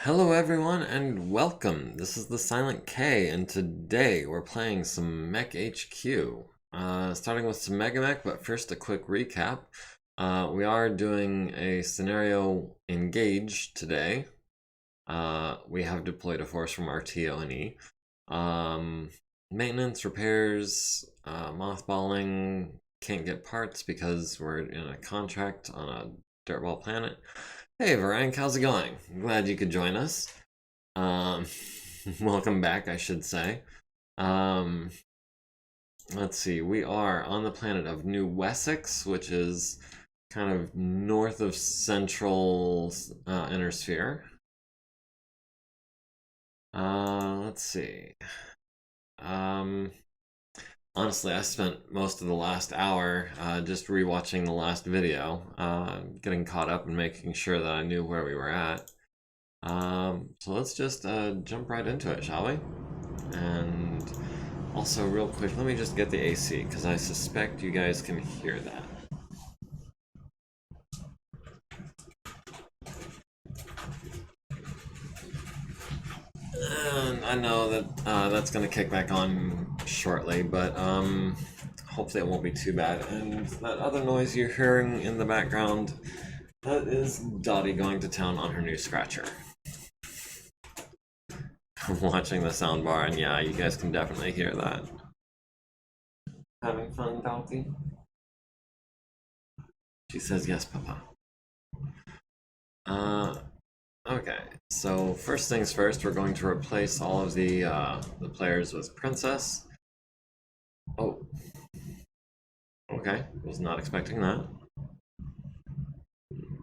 Hello everyone and welcome. This is the Silent K and today we're playing some MekHQ. Starting with some MegaMek, but first a quick recap. We are doing a scenario engage today. We have deployed a force from our TO&E. Maintenance, repairs, mothballing, can't get parts because we're in a contract on a dirtball planet. Hey Varank, how's it going? Glad you could join us. Welcome back, I should say. Let's see, we are on the planet of New Wessex, which is kind of north of central inner sphere. Let's see. Honestly, I spent most of the last hour just rewatching the last video, getting caught up and making sure that I knew where we were at. So let's just jump right into it, shall we? And also, real quick, let me just get the AC, because I suspect you guys can hear that. And I know that that's going to kick back on shortly, but hopefully it won't be too bad. And that other noise you're hearing in the background, that is Dottie going to town on her new scratcher. I'm watching the soundbar, and yeah, you guys can definitely hear that. Having fun, Dottie? She says yes, Papa. Okay, so first things first, we're going to replace all of the players with Princess. Oh. Okay, was not expecting that.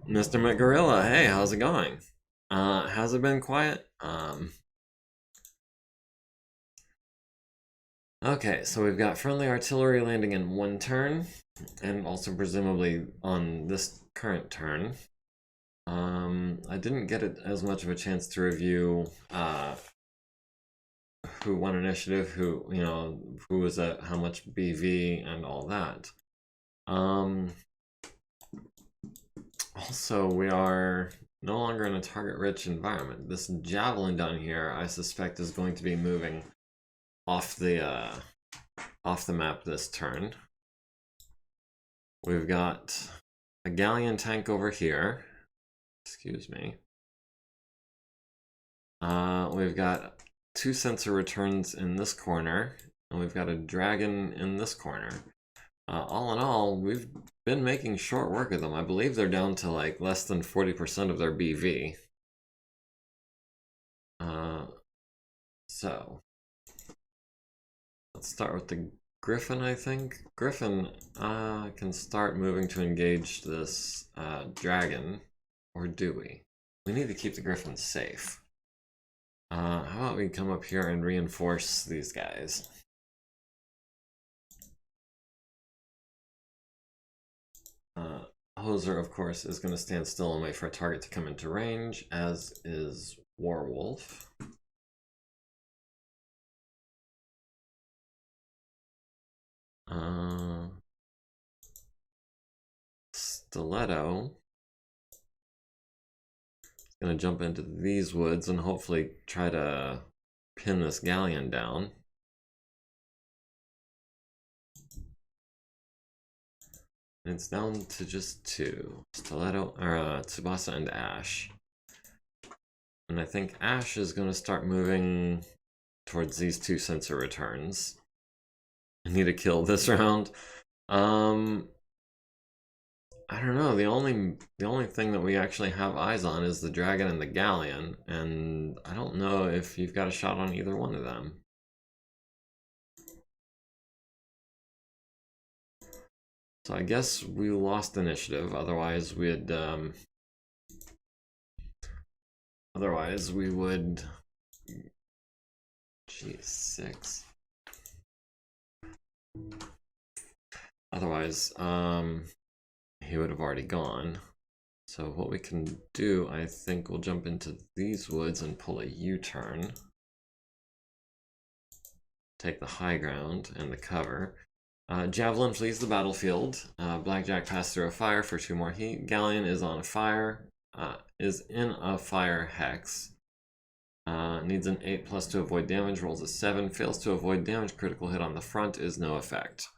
Mr. McGorilla, hey, how's it going? Has it been quiet? Okay, so we've got friendly artillery landing in one turn, and also presumably on this current turn. I didn't get as much of a chance to review who won initiative, who was at how much BV and all that. Also, we are no longer in a target-rich environment. This javelin down here, I suspect, is going to be moving off the map this turn. We've got a galleon tank over here. Excuse me. We've got 2 sensor returns in this corner, and we've got a dragon in this corner. All in all, we've been making short work of them. I believe they're down to like less than 40% of their BV. So let's start with the Griffin, I think. Griffin can start moving to engage this dragon, or do we? We need to keep the Griffin safe. How about we come up here and reinforce these guys? Hoser, of course, is going to stand still and wait for a target to come into range, as is Warwolf. Stiletto is going to jump into these woods and hopefully try to pin this galleon down. And it's down to just 2. Stiletto, or Tsubasa and Ash. And I think Ash is going to start moving towards these 2 sensor returns. I need to kill this round. I don't know. The only thing that we actually have eyes on is the dragon and the galleon, and I don't know if you've got a shot on either one of them. So I guess we lost initiative. Otherwise, we'd otherwise we would. Geez, 6. Otherwise, he would have already gone. So what we can do, I think we'll jump into these woods and pull a U-turn. Take the high ground and the cover. Javelin flees the battlefield. Blackjack passed through a fire for 2 more heat. Galleon is on a fire, is in a fire hex. Needs an 8+ to avoid damage, rolls a 7, fails to avoid damage, critical hit on the front is no effect.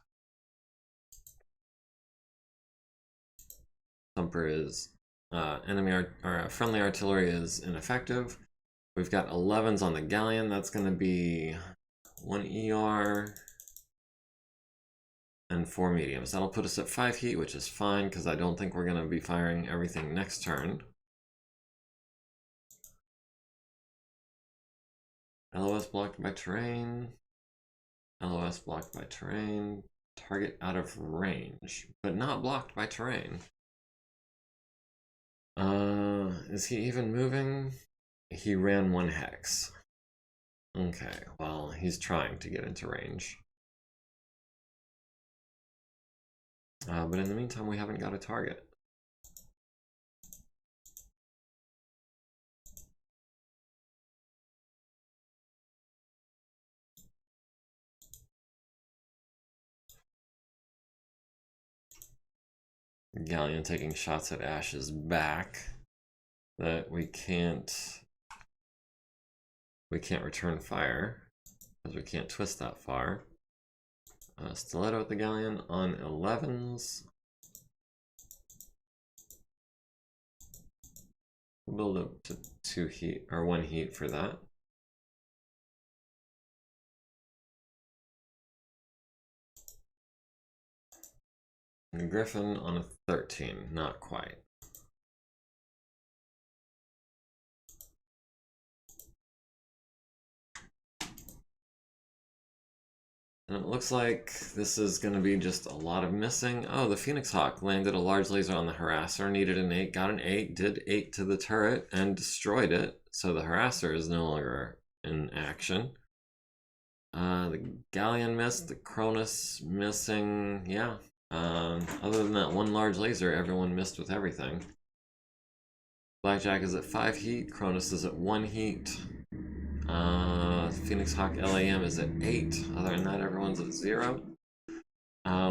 Thumper is friendly artillery is ineffective. We've got 11s on the galleon. That's going to be 1 ER and 4 mediums. That'll put us at 5 heat, which is fine because I don't think we're going to be firing everything next turn. LOS blocked by terrain. LOS blocked by terrain. Target out of range, but not blocked by terrain. Is he even moving? He ran 1 hex. Okay, well, he's trying to get into range. But in the meantime, we haven't got a target. Galleon taking shots at Ash's back that we can't return fire because we can't twist that far. Stiletto at the Galleon on 11s. We'll build up to 2 heat or 1 heat for that. And Griffin on a 13, not quite. And it looks like this is going to be just a lot of missing. Oh, the Phoenix Hawk landed a large laser on the harasser, needed an 8, got an 8, did 8 to the turret, and destroyed it. So the harasser is no longer in action. The Galleon missed, the Cronus missing, yeah. Other than that one large laser, everyone missed with everything. Blackjack is at 5 heat, Cronus is at 1 heat. Phoenix Hawk LAM is at 8. Other than that, everyone's at 0.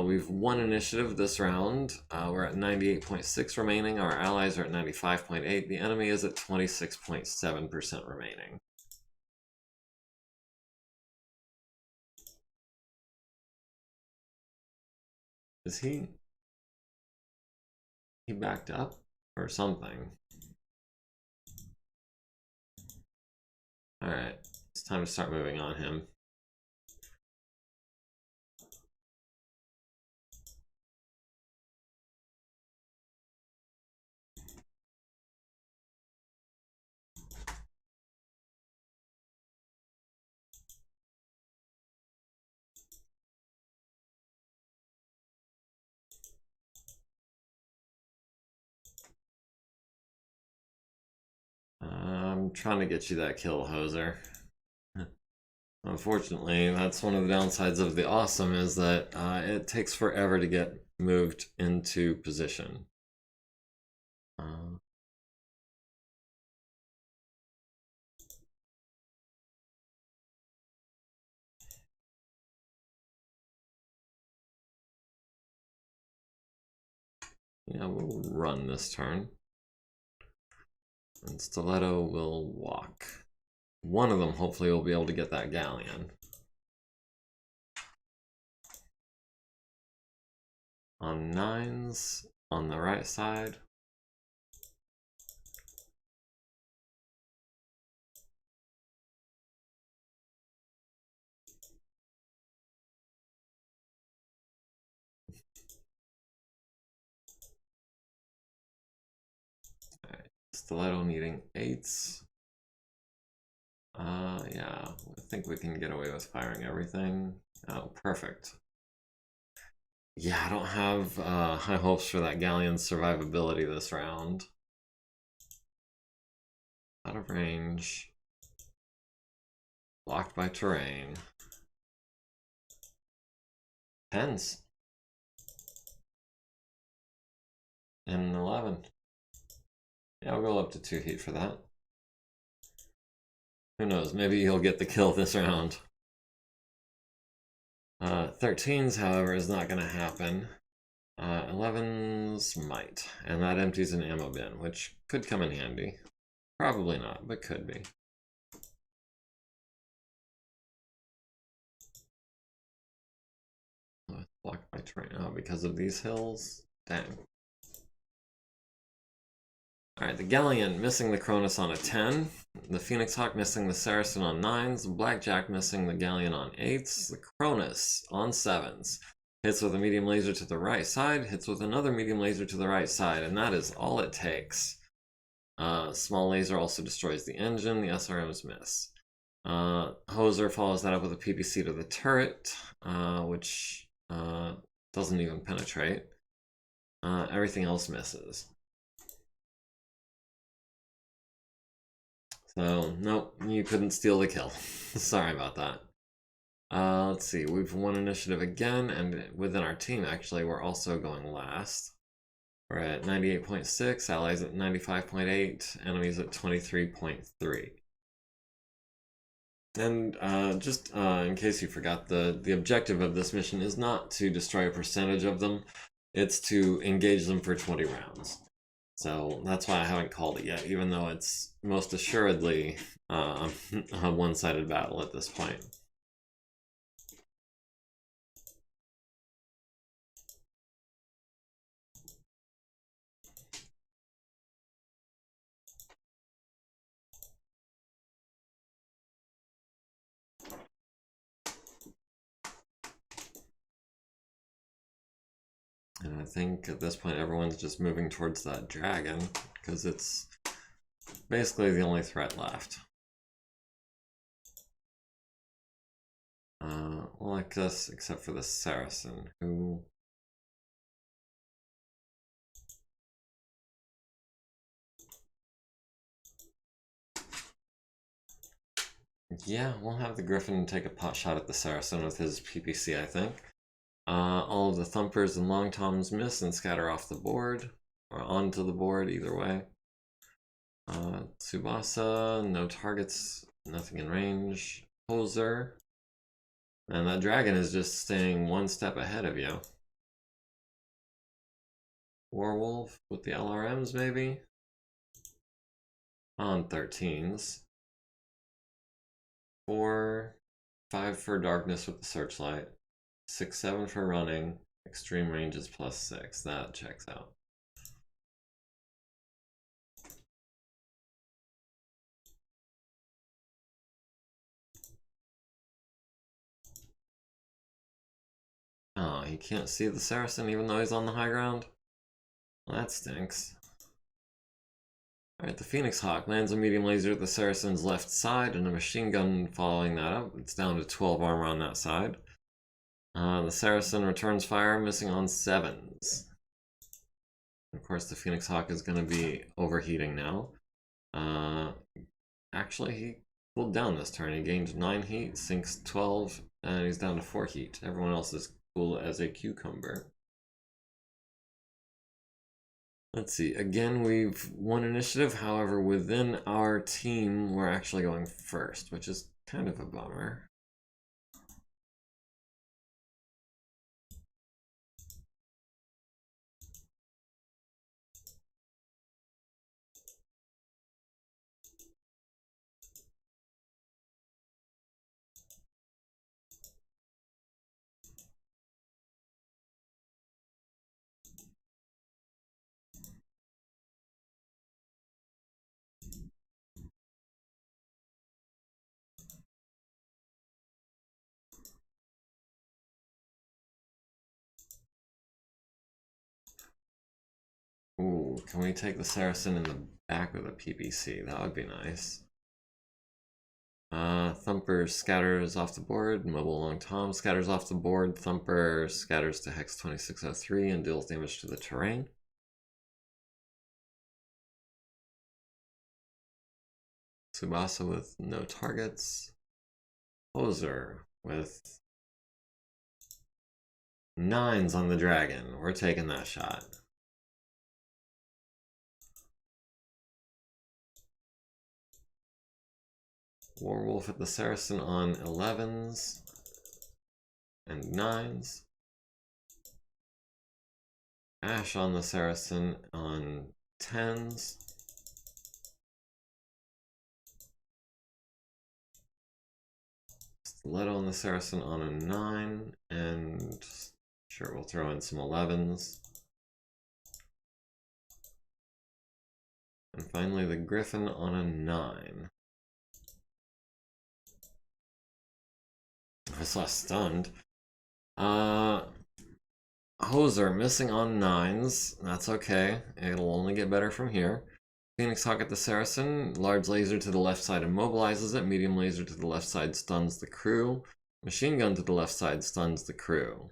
We've won initiative this round. We're at 98.6 remaining. Our allies are at 95.8. The enemy is at 26.7% remaining. Is he backed up or something? Alright, it's time to start moving on him. I'm trying to get you that kill, Hoser. Unfortunately, that's one of the downsides of the awesome is that it takes forever to get moved into position. Yeah, we'll run this turn. And Stiletto will walk. One of them hopefully will be able to get that Galleon. On 9s on the right side. Alright, Stiletto needing 8s. Yeah, I think we can get away with firing everything. Oh, perfect. Yeah, I don't have high hopes for that Galleon's survivability this round. Out of range. Blocked by terrain. 10s. And an 11. Yeah, I'll go up to 2 heat for that. Who knows, maybe he'll get the kill this round. 13s, however, is not going to happen. 11s might, and that empties an ammo bin, which could come in handy. Probably not, but could be. Blocked by terrain. Oh, because of these hills? Dang. Alright, the Galleon missing the Cronus on a 10. The Phoenix Hawk missing the Saracen on 9s. The Blackjack missing the Galleon on 8s. The Cronus on 7s. Hits with a medium laser to the right side. Hits with another medium laser to the right side. And that is all it takes. Small laser also destroys the engine. The SRMs miss. Hoser follows that up with a PPC to the turret, which doesn't even penetrate. Everything else misses. So, nope, you couldn't steal the kill. Sorry about that. Let's see, we've won initiative again, and within our team, actually, we're also going last. We're at 98.6, allies at 95.8, enemies at 23.3. And just in case you forgot, the objective of this mission is not to destroy a percentage of them, it's to engage them for 20 rounds. So that's why I haven't called it yet, even though it's most assuredly a one-sided battle at this point. And I think at this point everyone's just moving towards that dragon, because it's basically the only threat left. Well, I guess except for the Saracen, who... Yeah, we'll have the Griffin take a pot shot at the Saracen with his PPC, I think. All of the Thumpers and Long Toms miss and scatter off the board, or onto the board, either way. Tsubasa, no targets, nothing in range. Hoser. And that dragon is just staying one step ahead of you. Warwolf with the LRMs, maybe? On 13s. 4, 5 for darkness with the searchlight. 6, 7 for running. Extreme range is +6. That checks out. Oh, he can't see the Saracen even though he's on the high ground? Well, that stinks. Alright, the Phoenix Hawk lands a medium laser at the Saracen's left side and a machine gun following that up. It's down to 12 armor on that side. The Saracen returns fire, missing on 7s. Of course, the Phoenix Hawk is going to be overheating now. Actually, he cooled down this turn. He gained 9 heat, sinks 12, and he's down to 4 heat. Everyone else is cool as a cucumber. Let's see, again, we've won initiative. However, within our team, we're actually going first, which is kind of a bummer. Ooh, can we take the Saracen in the back with a PPC? That would be nice. Thumper scatters off the board. Mobile Long Tom scatters off the board. Thumper scatters to Hex 2603 and deals damage to the terrain. Tsubasa with no targets. Hoser with 9s on the dragon. We're taking that shot. Warwolf at the Saracen on 11s and 9s. Ash on the Saracen on 10s. Stiletto on the Saracen on a 9, and Sure, we'll throw in some 11s. And finally, the Griffin on a 9. I saw stunned. Hoser missing on 9s. That's okay. It'll only get better from here. Phoenix Hawk at the Saracen. Large laser to the left side immobilizes it. Medium laser to the left side stuns the crew. Machine gun to the left side stuns the crew.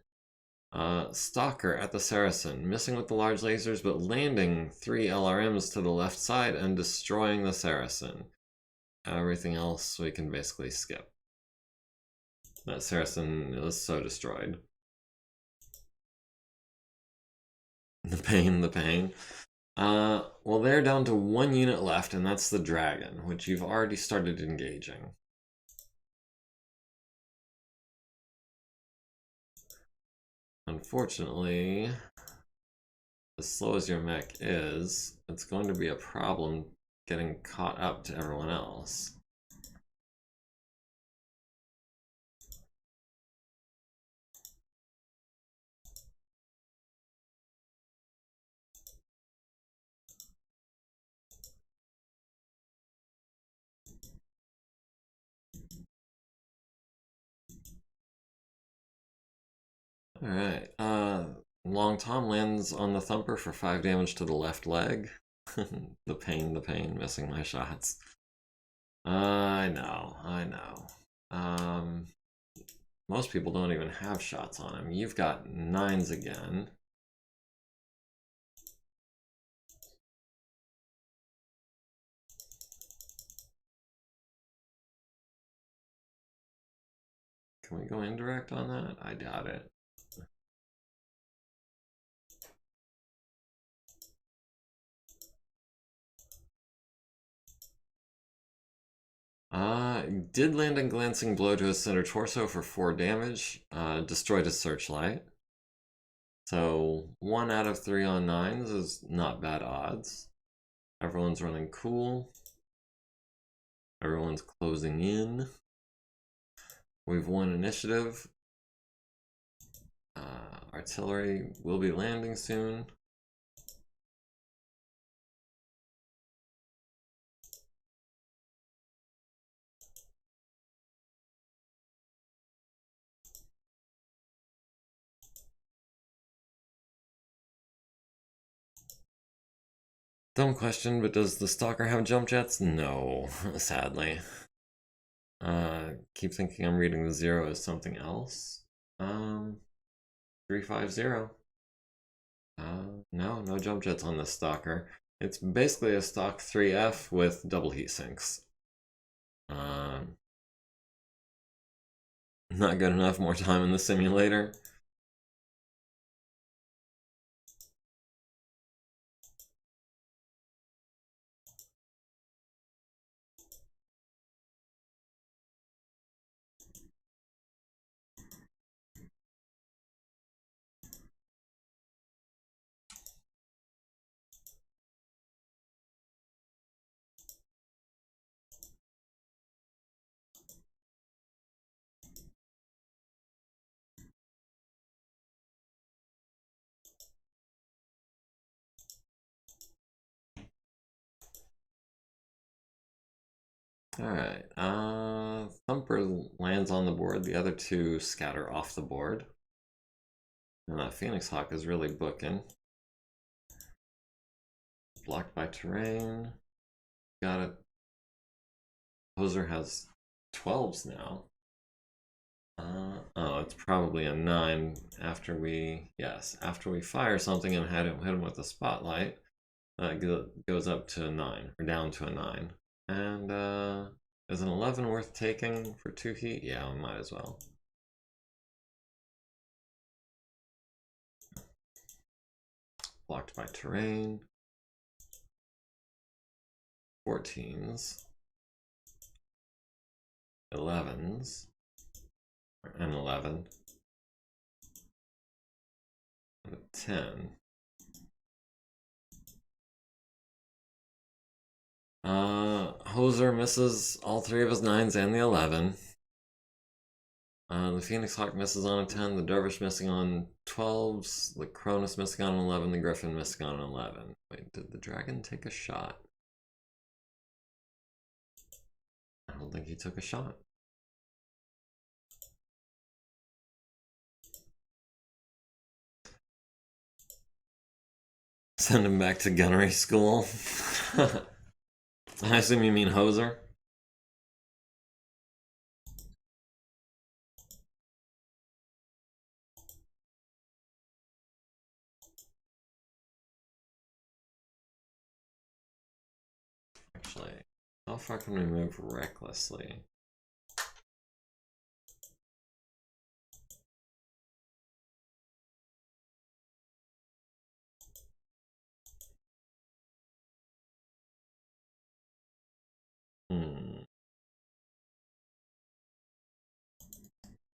Stalker at the Saracen. Missing with the large lasers, but landing 3 LRMs to the left side and destroying the Saracen. Everything else we can basically skip. That Saracen is so destroyed. The pain, the pain. Well, they're down to 1 unit left, and that's the Dragon, which you've already started engaging. Unfortunately, as slow as your mech is, it's going to be a problem getting caught up to everyone else. Alright, Long Tom lands on the Thumper for 5 damage to the left leg. The pain, missing my shots. I know. Most people don't even have shots on him. You've got 9s again. Can we go indirect on that? I doubt it. Did land a glancing blow to his center torso for 4 damage. Destroyed his searchlight. So 1 out of 3 on 9s is not bad odds. Everyone's running cool. Everyone's closing in. We've won initiative. Artillery will be landing soon. Dumb question, but does the Stalker have jump jets? No, sadly. Keep thinking I'm reading the 0 as something else. 350. No jump jets on this Stalker. It's basically a stock 3F with double heat sinks. Not good enough, more time in the simulator. Alright, Thumper lands on the board, the other 2 scatter off the board. And that Phoenix Hawk is really booking. Blocked by terrain. Got it. Hoser has 12s now. Oh, it's probably a 9 after we fire something and hit him with a spotlight. Goes up to a 9, or down to a 9. And is an 11 worth taking for 2 heat? Yeah, we might as well. Blocked by terrain. 14s. 11s. An 11. And a 10. Hoser misses all 3 of his 9s and the 11. The Phoenix Hawk misses on a 10, the Dervish missing on 12s, the Cronus missing on an 11, the Griffin missing on an 11. Wait, did the Dragon take a shot? I don't think he took a shot. Send him back to gunnery school. I assume you mean Hoser? Actually, how far can we move recklessly?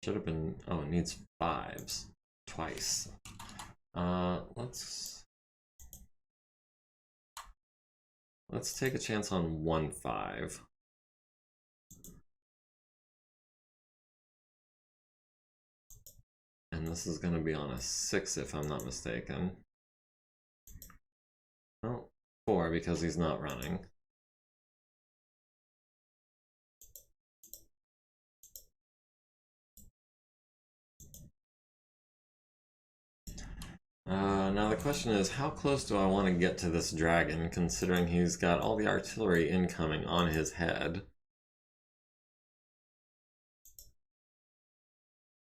Should have been, oh, it needs 5s twice. Let's take a chance on 1 5. And this is going to be on a 6 if I'm not mistaken. Oh, 4 because he's not running. Now the question is, how close do I want to get to this dragon, considering he's got all the artillery incoming on his head?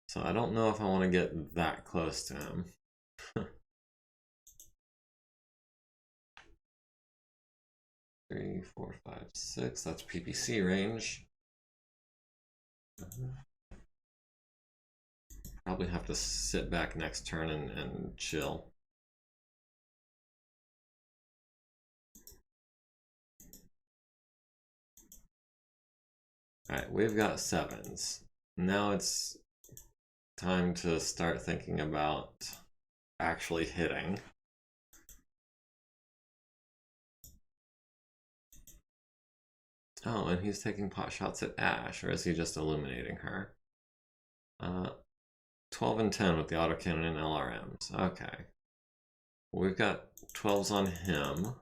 So I don't know if I want to get that close to him. 3, 4, 5, 6, that's PPC range. Probably have to sit back next turn and chill. Alright, we've got 7s. Now it's time to start thinking about actually hitting. Oh, and he's taking pot shots at Ash, or is he just illuminating her? 12 and 10 with the autocannon and LRMs. Okay. We've got 12s on him.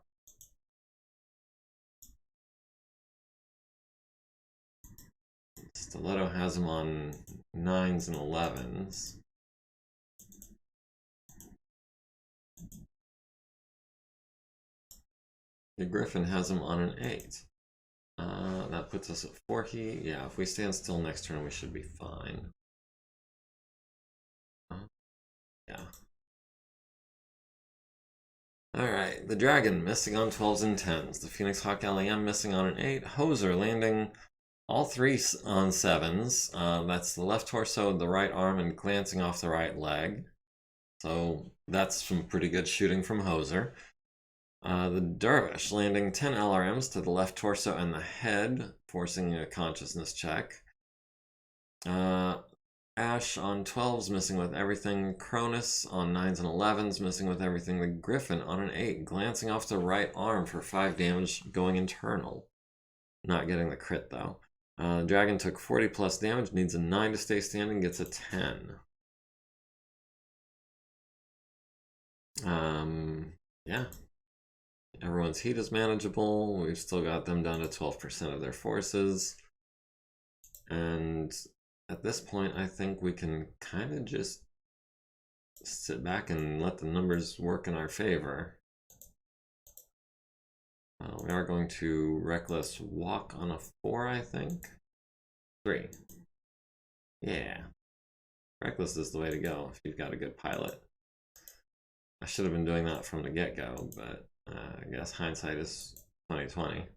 Stiletto has him on 9s and 11s. The Griffin has him on an 8. That puts us at 4 heat. Yeah, if we stand still next turn, we should be fine. Yeah. Alright, the Dragon missing on 12s and 10s. The Phoenix Hawk LAM missing on an 8. Hoser landing all 3 on 7s. That's the left torso, the right arm, and glancing off the right leg. So that's some pretty good shooting from Hoser. The Dervish landing 10 LRMs to the left torso and the head, forcing a consciousness check. Ash on 12s, missing with everything. Cronus on 9s and 11s, missing with everything. The Griffin on an 8, glancing off the right arm for 5 damage, going internal. Not getting the crit, though. Dragon took 40 plus damage, needs a 9 to stay standing, gets a 10. Yeah. Everyone's heat is manageable. We've still got them down to 12% of their forces. And at this point, I think we can kind of just sit back and let the numbers work in our favor. We are going to Reckless Walk on a 4, I think. 3. Yeah. Reckless is the way to go if you've got a good pilot. I should have been doing that from the get-go, but I guess hindsight is 20/20.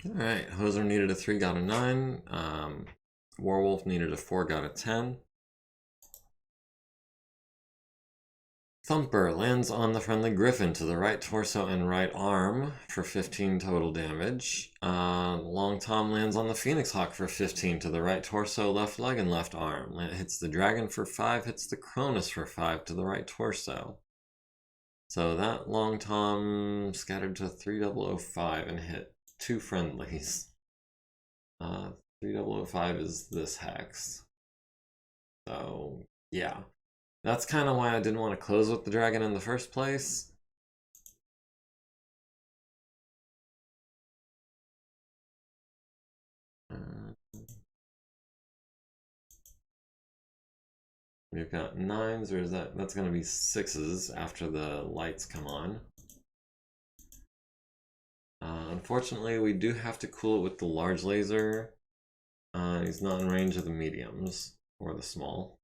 Alright, Hoser needed a 3, got a 9. Warwolf needed a 4, got a 10. Thumper lands on the friendly Griffin to the right torso and right arm for 15 total damage. Long Tom lands on the Phoenix Hawk for 15 to the right torso, left leg, and left arm. Hits the Dragon for 5, hits the Cronus for 5 to the right torso. So that Long Tom scattered to 3005 and hit 2 friendlies. 3005 is this hex. So, yeah. That's kind of why I didn't want to close with the dragon in the first place. We've got 9s, or is that's going to be 6s after the lights come on. Unfortunately, we do have to cool it with the large laser. He's not in range of the mediums or the small.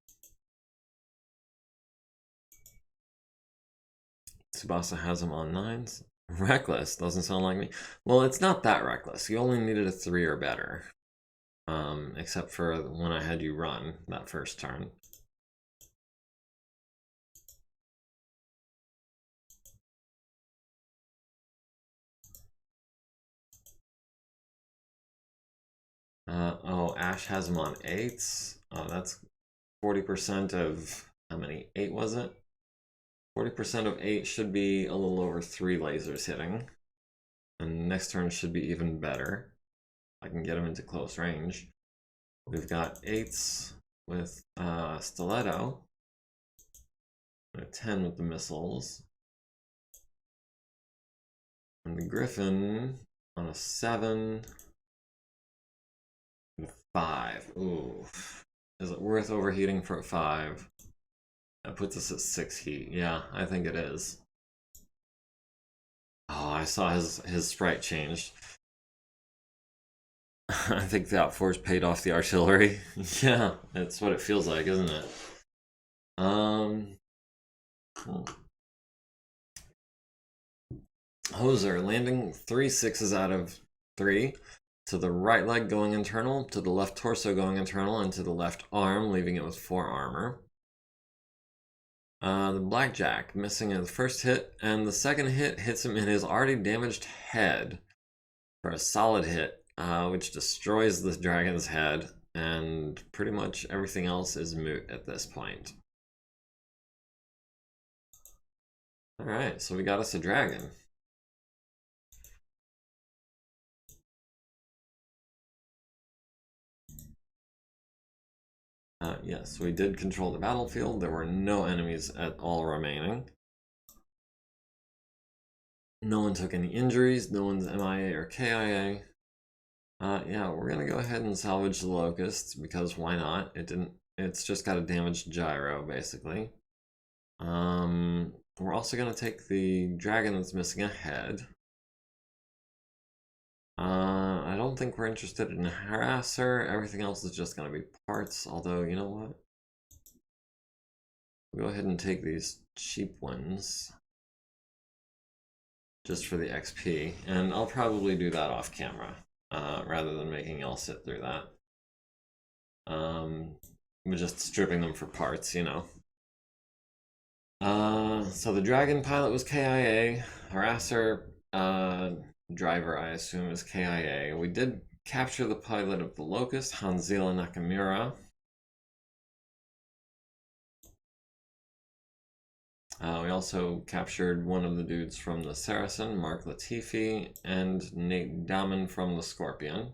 Tsubasa has him on 9s. Reckless doesn't sound like me. Well, it's not that reckless. You only needed a 3 or better. Except for when I had you run that first turn. Oh, Ash has him on 8s. Oh, that's 40% of, how many? 8 was it? 40% of 8 should be a little over 3 lasers hitting. And next turn should be even better. I can get him into close range. We've got 8s with Stiletto. And a 10 with the missiles. And the Griffin on a 7. And a 5. Ooh. Is it worth overheating for a 5? That puts us at 6 heat. Yeah, I think it is. Oh, I saw his sprite changed. I think the outforce paid off the artillery. Yeah, that's what it feels like, isn't it? Hoser landing 3 6s out of 3. To the right leg going internal, to the left torso going internal, and to the left arm, leaving it with 4 armor. The Blackjack missing his first hit, and the second hit hits him in his already damaged head for a solid hit, which destroys the dragon's head, and pretty much everything else is moot at this point. Alright, so we got us a dragon. Yes, we did control the battlefield. There were no enemies at all remaining. No one took any injuries. No one's MIA or KIA. Yeah, we're gonna go ahead and salvage the Locust because why not? It's just got a damaged gyro basically. We're also gonna take the dragon that's missing a head. I don't think we're interested in a harasser. Everything else is just gonna be parts, although you know what? We'll go ahead and take these cheap ones just for the XP, and I'll probably do that off camera rather than making y'all sit through that. We're just stripping them for parts, you know. So the dragon pilot was KIA, harasser driver I assume is KIA. We did capture the pilot of the Locust, Hanzila Nakamura. We also captured one of the dudes from the Saracen, Mark Latifi, and Nate Daman from the Scorpion.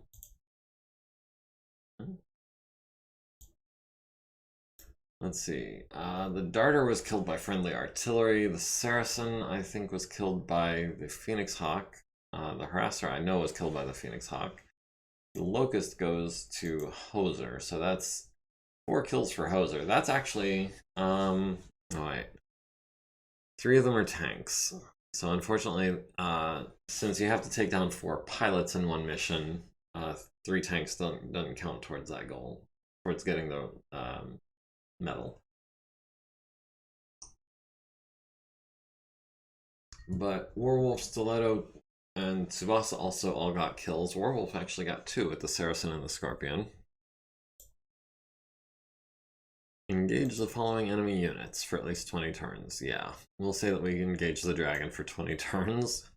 Let's see. The Darter was killed by friendly artillery. The Saracen, I think, was killed by the Phoenix Hawk. The Harasser, I know, was killed by the Phoenix Hawk. The Locust goes to Hoser, so that's 4 kills for Hoser. That's actually, oh wait. 3 of them are tanks. So unfortunately, since you have to take down 4 pilots in one mission, 3 tanks doesn't count towards that goal, towards getting the medal. But Warwolf, Stiletto, and Tsubasa also all got kills. Warwolf actually got 2 with the Saracen and the Scorpion. Engage the following enemy units for at least 20 turns. Yeah, we'll say that we engage the dragon for 20 turns.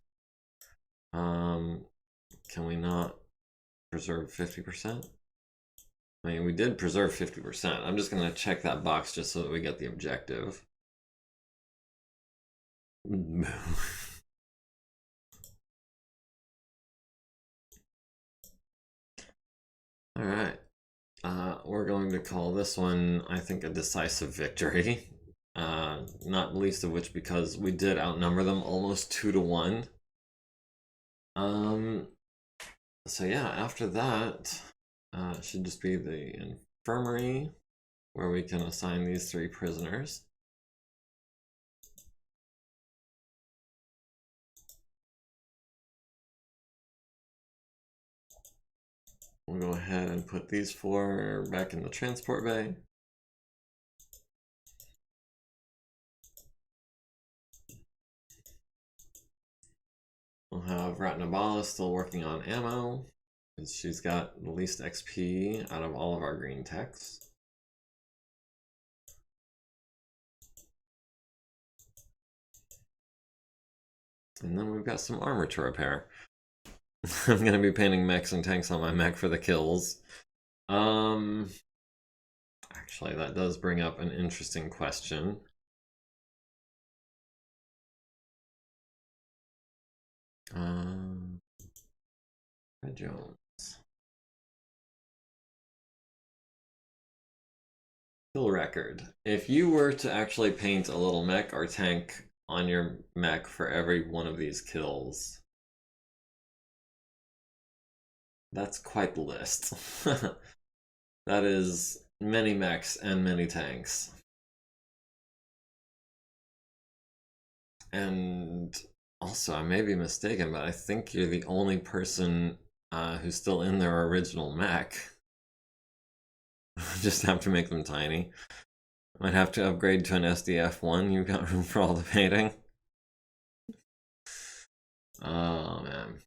Can we not preserve 50%? I mean, we did preserve 50%. I'm just going to check that box just so that we get the objective. Alright. We're going to call this one, I think, a decisive victory. Not least of which because we did outnumber them almost 2 to 1. So yeah, after that, it should just be the infirmary where we can assign these 3 prisoners. We'll go ahead and put these 4 back in the transport bay. We'll have Ratnabala still working on ammo, because she's got the least XP out of all of our green techs. And then we've got some armor to repair. I'm going to be painting mechs and tanks on my mech for the kills. Actually, that does bring up an interesting question. Red Jones. Kill record. If you were to actually paint a little mech or tank on your mech for every one of these kills, that's quite the list. That is many mechs and many tanks. And also, I may be mistaken, but I think you're the only person who's still in their original mech. Just have to make them tiny. Might have to upgrade to an SDF1. You've got room for all the painting. Oh, man.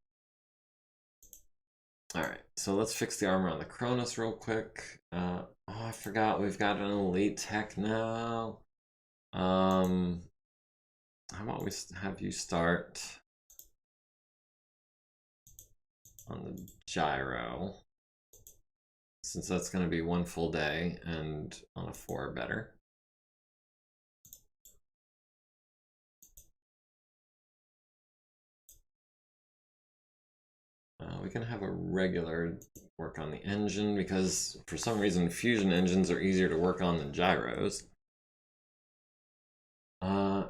Alright, so let's fix the armor on the Cronus real quick. Oh, I forgot we've got an elite tech now. How about we have you start on the gyro, since that's going to be 1 full day and on a 4 better. We can have a regular work on the engine because for some reason fusion engines are easier to work on than gyros.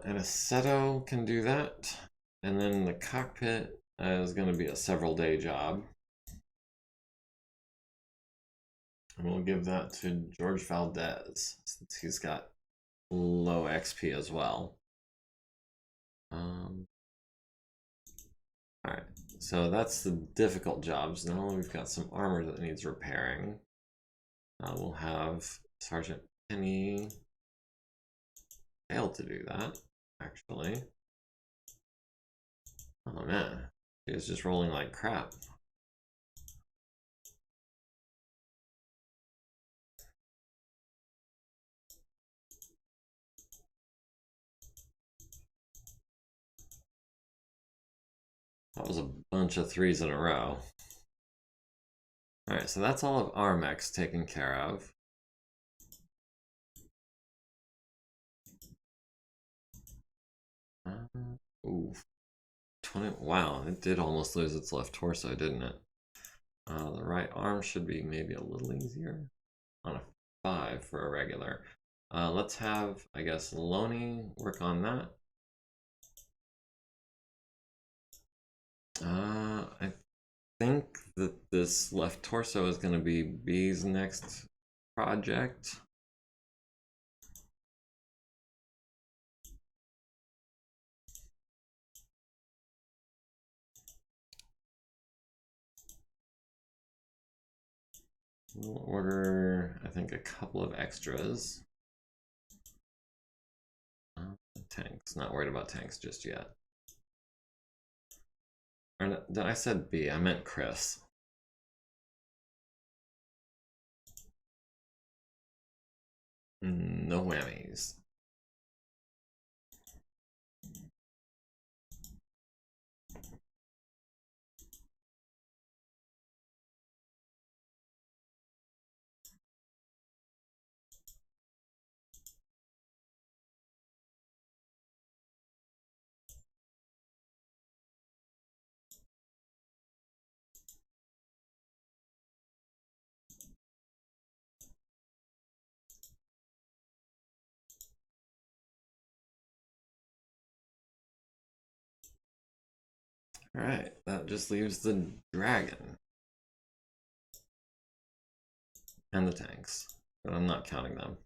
And a Seto can do that. And then the cockpit is going to be a several day job. And we'll give that to George Valdez since he's got low XP as well. Alright, so that's the difficult jobs. Now we've got some armor that needs repairing. We'll have Sergeant Penny fail to do that, actually. Oh man, she is just rolling like crap. That was a bunch of 3s in a row. Alright, so that's all of our mechs taken care of. Ooh. 20, wow, it did almost lose its left torso, didn't it? The right arm should be maybe a little easier. On a 5 for a regular. Let's have, I guess, Loney work on that. I think that this left torso is going to be B's next project. We'll order, I think, a couple of extras. Tanks. Not worried about tanks just yet. Or, I said B, I meant Chris. No whammies. Alright, that just leaves the dragon. And the tanks. But I'm not counting them.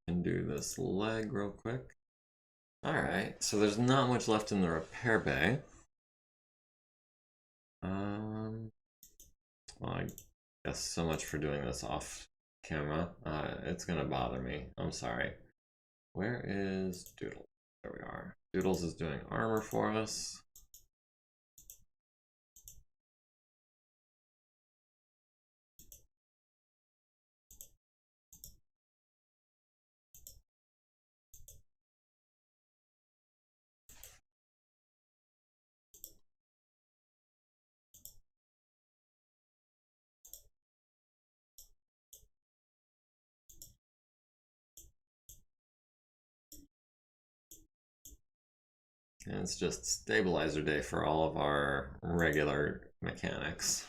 And do this leg real quick. Alright, so there's not much left in the repair bay. Well, I guess so much for doing this off camera. It's gonna bother me. I'm sorry. Where is Doodle? There we are. Doodles is doing armor for us. And it's just stabilizer day for all of our regular mechanics.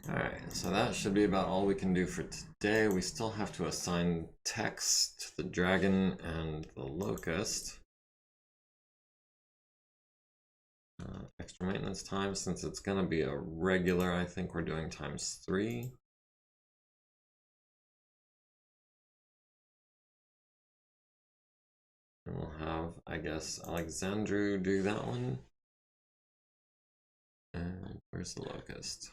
Alright, so that should be about all we can do for today. We still have to assign text to the dragon and the locust. Extra maintenance time, since it's going to be a regular, I think we're doing ×3. And we'll have, I guess, Alexandru do that one. And where's the locust?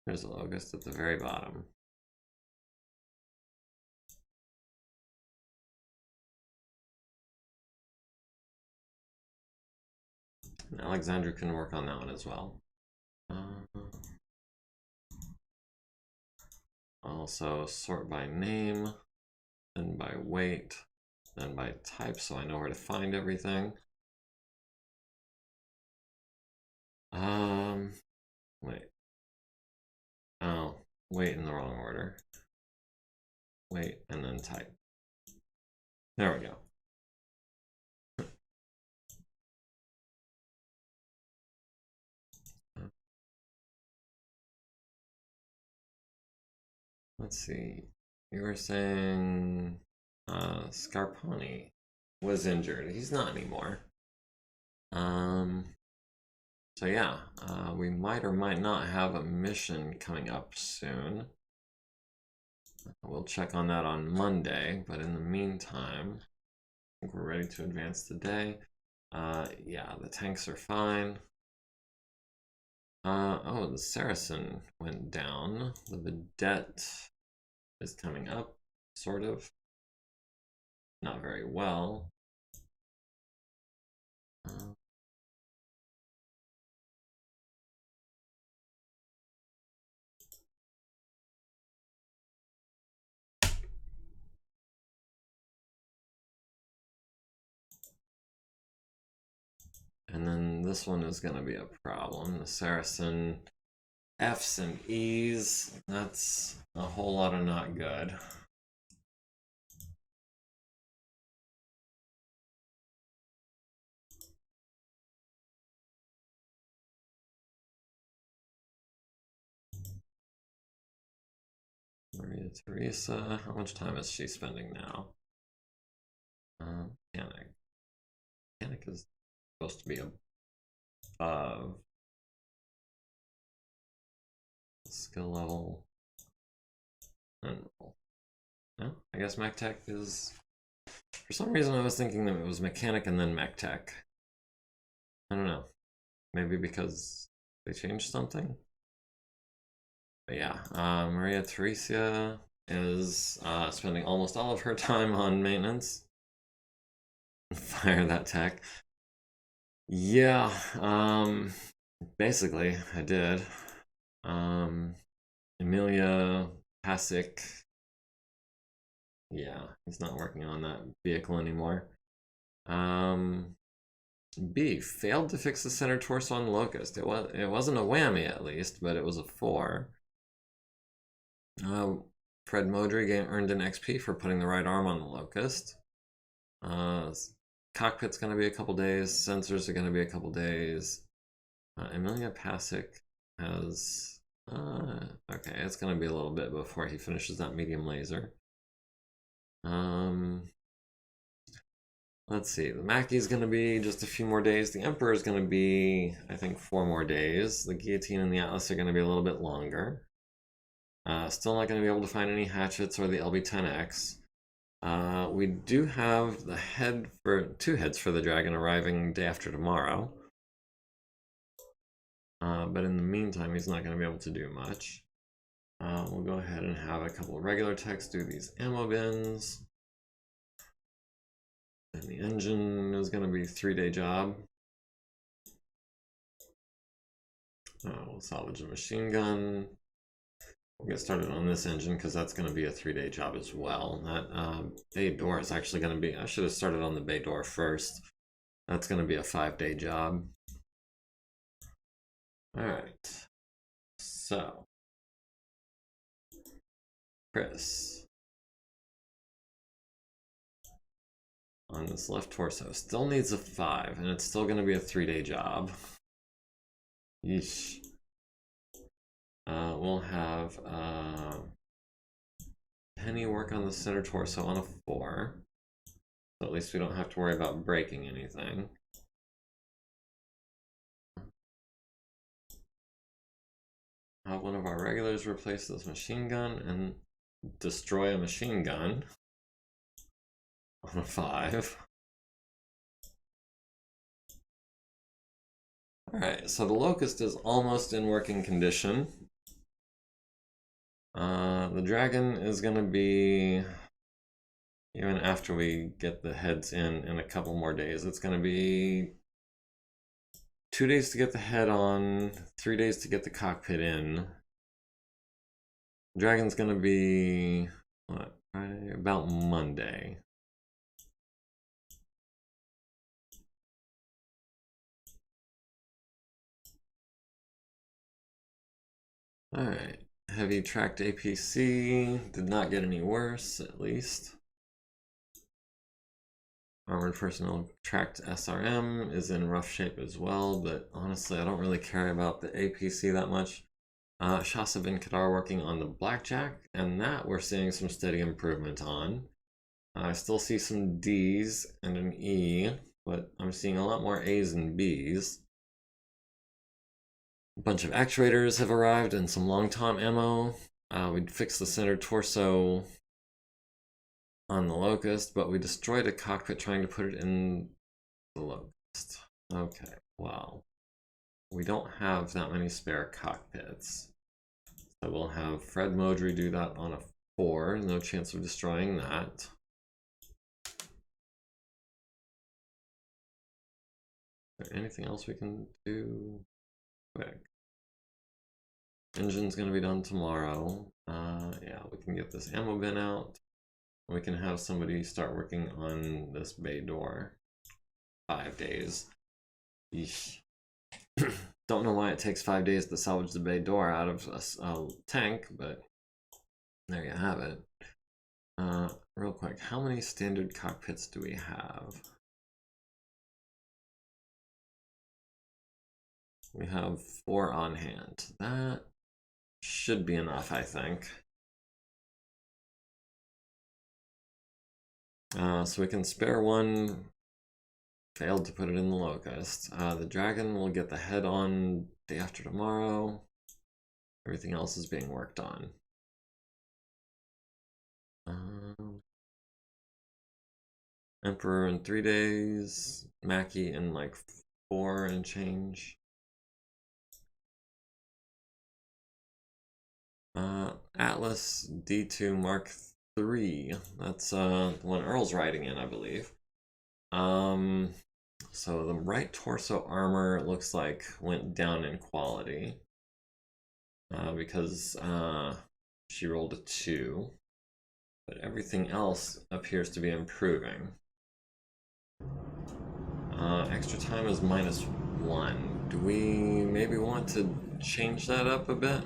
There's the locust at the very bottom. And Alexandru can work on that one as well. Also sort by name, then by weight, then by type, so I know where to find everything. Wait. Oh, weight in the wrong order. Weight and then type. There we go. Let's see. You were saying Scarponi was injured. He's not anymore. So yeah, we might or might not have a mission coming up soon. We'll check on that on Monday, but in the meantime, I think we're ready to advance today. Yeah, the tanks are fine. Oh, the Saracen went down. The Vedette is coming up, sort of. Not very well. And then this one is going to be a problem. The Saracen F's and E's. That's a whole lot of not good. Maria Teresa, how much time is she spending now? Mechanic. Mechanic is supposed to be above skill level. No, I guess MekTech is. For some reason, I was thinking that it was mechanic and then MekTech. I don't know. Maybe because they changed something. But yeah, Maria Teresa is spending almost all of her time on maintenance. Fire that tech. Yeah, basically, I did. Emilia Pasic. Yeah, he's not working on that vehicle anymore. B, failed to fix the center torso on Locust. It wasn't a whammy at least, but it was a 4. Fred Modry earned an XP for putting the right arm on the Locust. Cockpit's gonna be a couple days. Sensors are gonna be a couple days. Emilia Pasic has okay, it's gonna be a little bit before he finishes that medium laser. Let's see, the Mackey's gonna be just a few more days. The Emperor's gonna be, I think, 4 more days. The Guillotine and the Atlas are gonna be a little bit longer. Still not gonna be able to find any hatchets or the LB-10X. We do have the head for 2 heads for the Dragon arriving day after tomorrow. But in the meantime, he's not going to be able to do much. We'll go ahead and have a couple of regular techs do these ammo bins. And the engine is going to be a 3-day job. We'll salvage a machine gun. We'll get started on this engine because that's going to be a 3-day job as well. That bay door is actually going to be, I should have started on the bay door first. That's going to be a 5-day job. Alright, so Chris on this left torso still needs a 5, and it's still going to be a 3-day job. Yeesh. We'll have Penny work on the center torso on a 4, so at least we don't have to worry about breaking anything. Have one of our regulars replace this machine gun and destroy a machine gun on a 5. Alright, so the Locust is almost in working condition. The Dragon is going to be, even after we get the heads in a couple more days, it's going to be 2 days to get the head on, 3 days to get the cockpit in. Dragon's going to be, what, Friday? About Monday. Alright, heavy tracked APC, did not get any worse, at least. Armored personnel tracked SRM is in rough shape as well, but honestly, I don't really care about the APC that much. Shasov and Kadar working on the Blackjack, and that we're seeing some steady improvement on. I still see some D's and an E, but I'm seeing a lot more A's and B's. A bunch of actuators have arrived and some long tom ammo. We fixed the center torso on the Locust, but we destroyed a cockpit trying to put it in the Locust. Okay, well, we don't have that many spare cockpits. So we'll have Fred Modry do that on a 4, no chance of destroying that. Is there anything else we can do quick? Engine's gonna be done tomorrow. Yeah, we can get this ammo bin out. We can have somebody start working on this bay door. 5 days. Yeesh. Don't know why it takes 5 days to salvage the bay door out of a tank, but there you have it. Real quick, how many standard cockpits do we have? We have 4 on hand. That should be enough, I think. So we can spare one. Failed to put it in the locust. The dragon will get the head on day after tomorrow. Everything else is being worked on. Emperor in 3 days. Mackie in like 4 and change. Atlas D2 Mark III. That's the one Earl's riding in, I believe. So the right torso armor looks like went down in quality because she rolled a 2, but everything else appears to be improving. Extra time is -1. Do we maybe want to change that up a bit?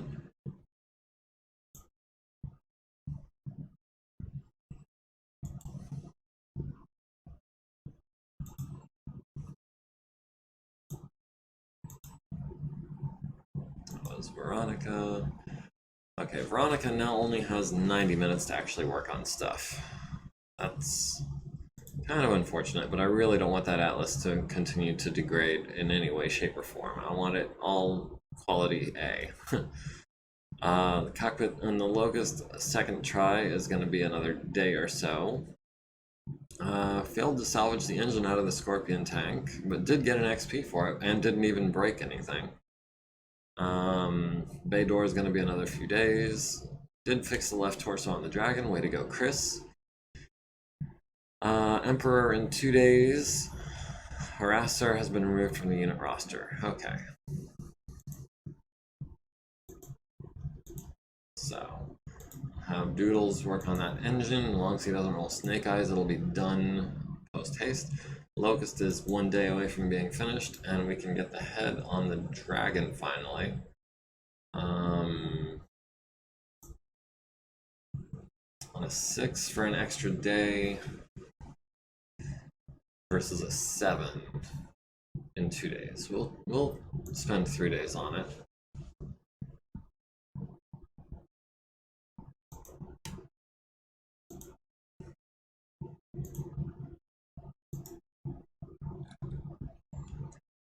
That was Veronica. Okay, Veronica now only has 90 minutes to actually work on stuff. That's kind of unfortunate, but I really don't want that Atlas to continue to degrade in any way, shape, or form. I want it all quality A. The cockpit and the Locust second try is going to be another day or so. Failed to salvage the engine out of the Scorpion tank, but did get an XP for it and didn't even break anything. Bay door is going to be another few days. Did fix the left torso on the dragon. Way to go, Chris. Emperor in 2 days. Harasser has been removed from the unit roster. Okay. So, have Doodles work on that engine. As long as he doesn't roll snake eyes, it'll be done post-haste. Locust is 1 day away from being finished, and we can get the head on the dragon finally. On a 6 for an extra day versus a 7 in 2 days. We'll spend 3 days on it.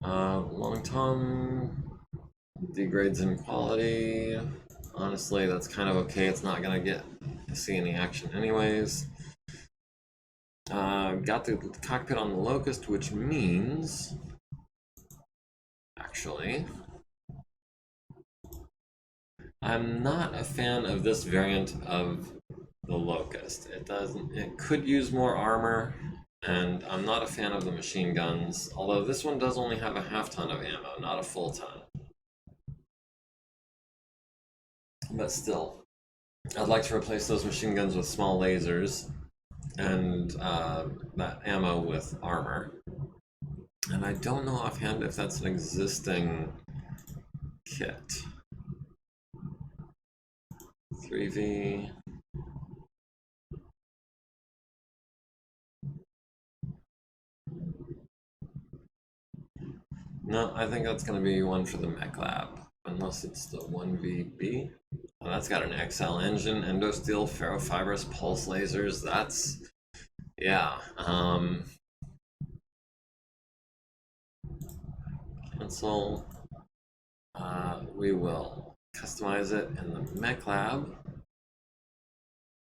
Long Tom degrades in quality. Honestly, that's kind of okay. It's not gonna see any action anyways. Got the cockpit on the Locust, which means actually I'm not a fan of this variant of the Locust. It could use more armor, and I'm not a fan of the machine guns, although this one does only have a half ton of ammo, not a full ton. But still, I'd like to replace those machine guns with small lasers and that ammo with armor. And I don't know offhand if that's an existing kit. 3V. No, I think that's going to be one for the mech lab, unless it's the 1VB. Oh, that's got an XL engine, endosteel, ferrofibrous, pulse lasers. That's, yeah. Cancel. We will customize it in the mech lab.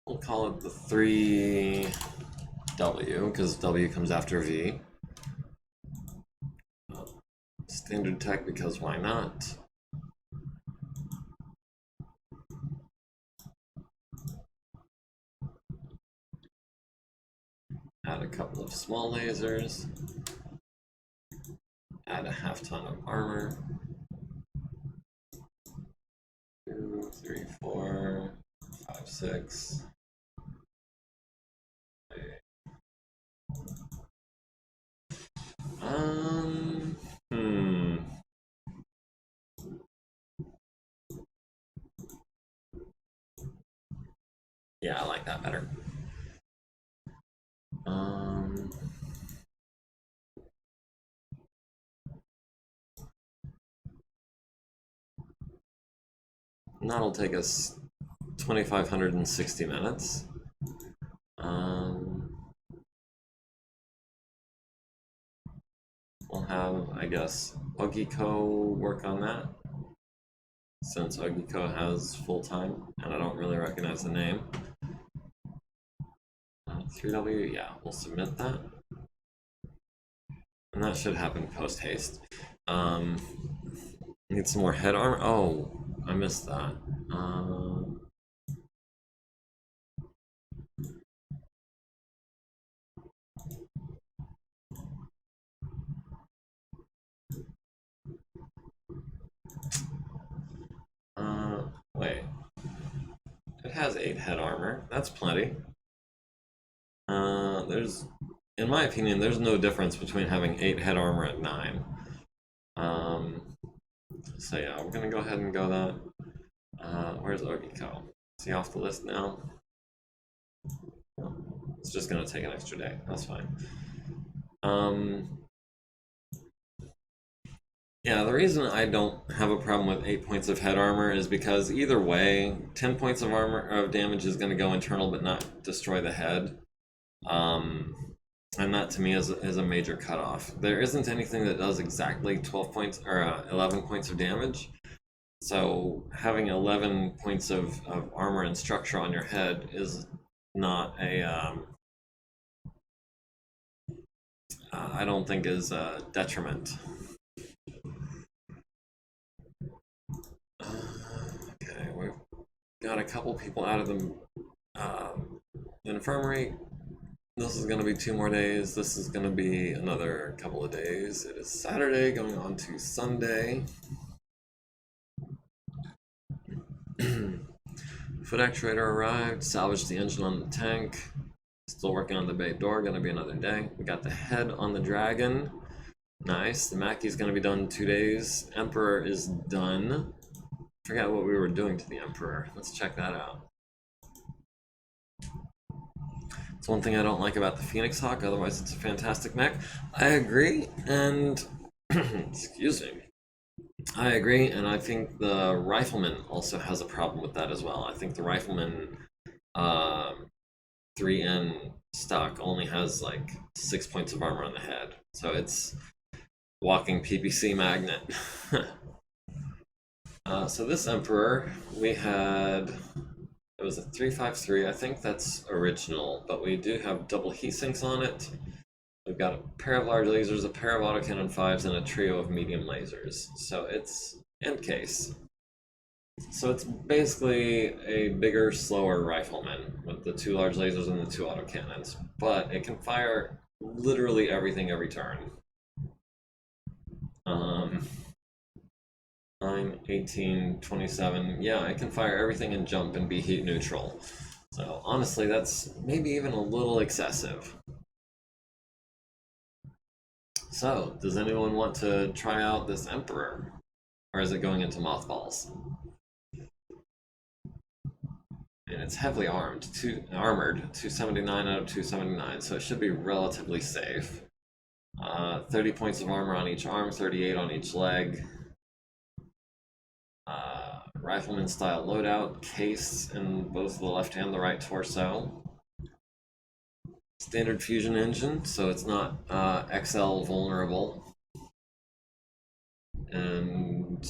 We'll call it the 3W, because W comes after V. Standard tech, because why not? Add a couple of small lasers. Add a half ton of armor. 2, 3, 4, 5, 6. And that'll take us 2,560 minutes. We'll have, I guess, Ogiko work on that, since Ogiko has full time, and I don't really recognize the name. 3W, yeah, we'll submit that. And that should happen post haste. Need some more head armor. Oh, I missed that. Wait. It has 8 head armor. That's plenty. In my opinion, there's no difference between having 8 head armor and 9. So yeah, we're gonna go ahead and go that. Where's Ogiko? Is he off the list now? It's just gonna take an extra day. That's fine. Yeah, the reason I don't have a problem with 8 points of head armor is because either way, 10 points of armor of damage is going to go internal but not destroy the head. And that to me is a major cutoff. There isn't anything that does exactly 12 points or 11 points of damage. So having 11 points of armor and structure on your head is not a I don't think is a detriment. Okay, we've got a couple people out of the infirmary. This is going to be 2 more days. This is going to be another couple of days. It is Saturday going on to Sunday. Foot actuator arrived. Salvaged the engine on the tank. Still working on the bay door. Going to be another day. We got the head on the dragon. Nice. The Mackey's going to be done in 2 days. Emperor is done. Forgot what we were doing to the Emperor. Let's check that out. It's one thing I don't like about the Phoenix Hawk, otherwise it's a fantastic mech. I agree, and excuse me. I agree, and I think the Rifleman also has a problem with that as well. I think the Rifleman 3N stock only has like 6 points of armor on the head, so it's walking PPC magnet. So this Emperor, we had, it was a 353, I think that's original, but we do have double heat sinks on it. We've got a pair of large lasers, a pair of autocannon 5s, and a trio of medium lasers. So it's end case. So it's basically a bigger, slower rifleman with the 2 large lasers and the 2 autocannons, but it can fire literally everything every turn. 9, 18, 27. Yeah, I can fire everything and jump and be heat neutral. So honestly, that's maybe even a little excessive. So, does anyone want to try out this Emperor? Or is it going into mothballs? And it's heavily armed, armored, 279 out of 279, so it should be relatively safe. 30 points of armor on each arm, 38 on each leg. Rifleman style loadout, case in both the left and the right torso. Standard fusion engine, so it's not XL vulnerable. And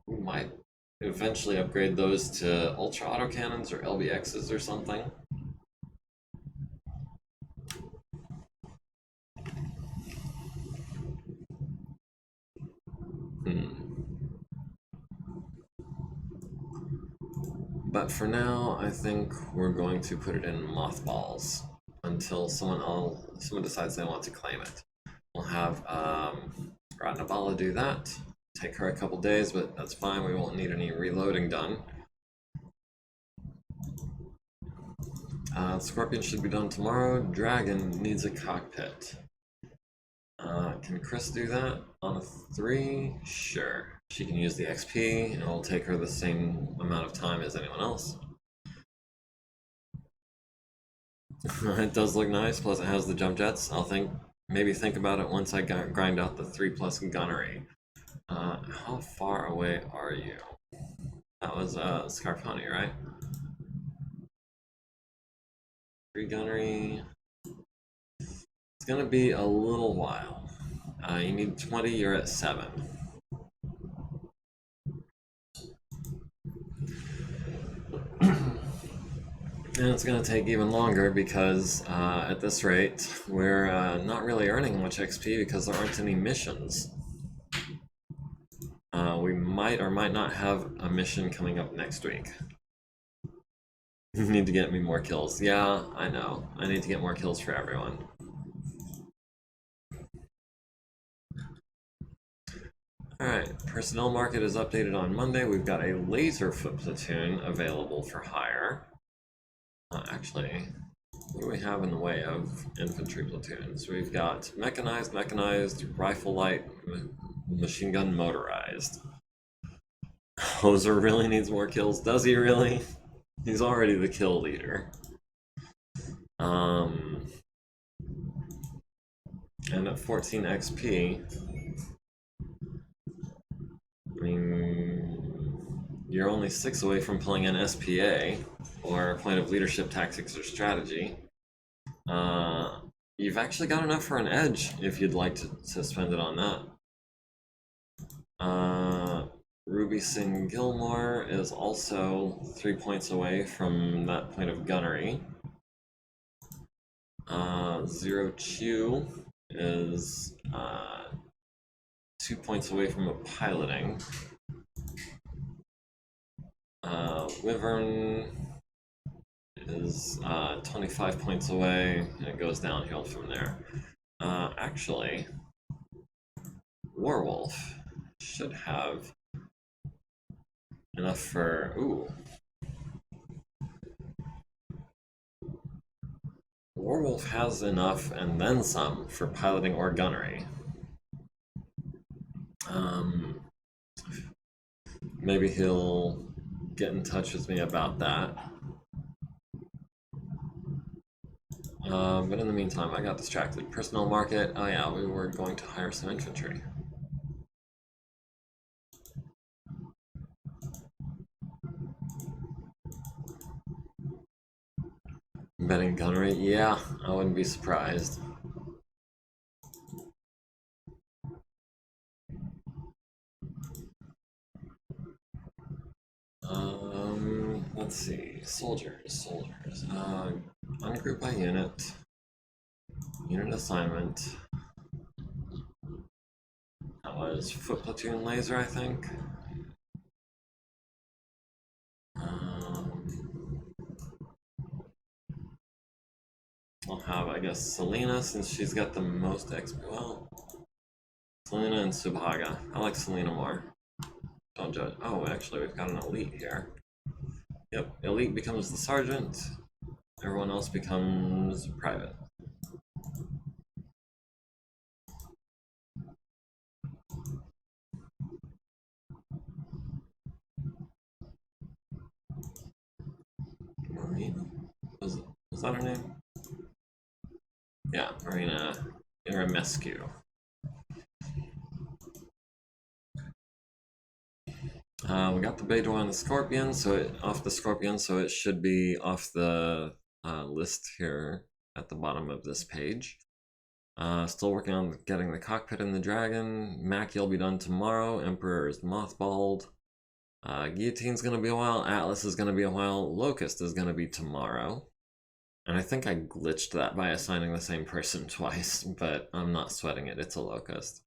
we might eventually upgrade those to ultra autocannons or LBXs or something. But for now, I think we're going to put it in mothballs until someone decides they want to claim it. We'll have Ratnabala do that. Take her a couple days, but that's fine. We won't need any reloading done. Scorpion should be done tomorrow. Dragon needs a cockpit. Can Chris do that on a 3? Sure. She can use the XP, and it'll take her the same amount of time as anyone else. It does look nice, plus it has the jump jets. I'll maybe think about it once I grind out the 3+ gunnery. How far away are you? That was Scarf Honey, right? Free gunnery. It's gonna be a little while. You need 20, you're at 7. And it's going to take even longer because at this rate, we're not really earning much XP because there aren't any missions. We might or might not have a mission coming up next week. You need to get me more kills. Yeah, I know. I need to get more kills for everyone. Alright, personnel market is updated on Monday. We've got a laser foot platoon available for hire. Actually, what do we have in the way of infantry platoons? We've got mechanized, rifle light, machine gun motorized. Hoser really needs more kills. Does he really? He's already the kill leader. And at 14 XP, I mean, you're only 6 away from pulling an SPA, or a point of leadership, tactics, or strategy. You've actually got enough for an edge if you'd like to spend it on that. Ruby Singh Gilmore is also 3 points away from that point of gunnery. Zero Chew is 2 points away from a piloting. Wyvern is 25 points away, and it goes downhill from there. Actually, Warwolf should have enough for... Ooh. Warwolf has enough and then some for piloting or gunnery. Maybe he'll get in touch with me about that. But in the meantime, I got distracted. Personnel market. Oh yeah, we were going to hire some infantry. Betting gunnery? Yeah, I wouldn't be surprised. Let's see. Soldiers. Ungroup by unit. Unit assignment. That was foot platoon laser, I think. I'll have, I guess, Selena, since she's got the most XP. Well, Selena and Subhaga. I like Selena more. Don't judge. Oh, actually, we've got an elite here. Yep, elite becomes the sergeant. Everyone else becomes private. Marina? Was that her name? Yeah, Marina MekHQ. We got the Beidou on the Scorpion, off the Scorpion, so it should be off the list here at the bottom of this page. Still working on getting the cockpit in the Dragon. Mackie will be done tomorrow. Emperor is mothballed. Guillotine's gonna be a while. Atlas is gonna be a while. Locust is gonna be tomorrow. And I think I glitched that by assigning the same person twice, but I'm not sweating it. It's a Locust.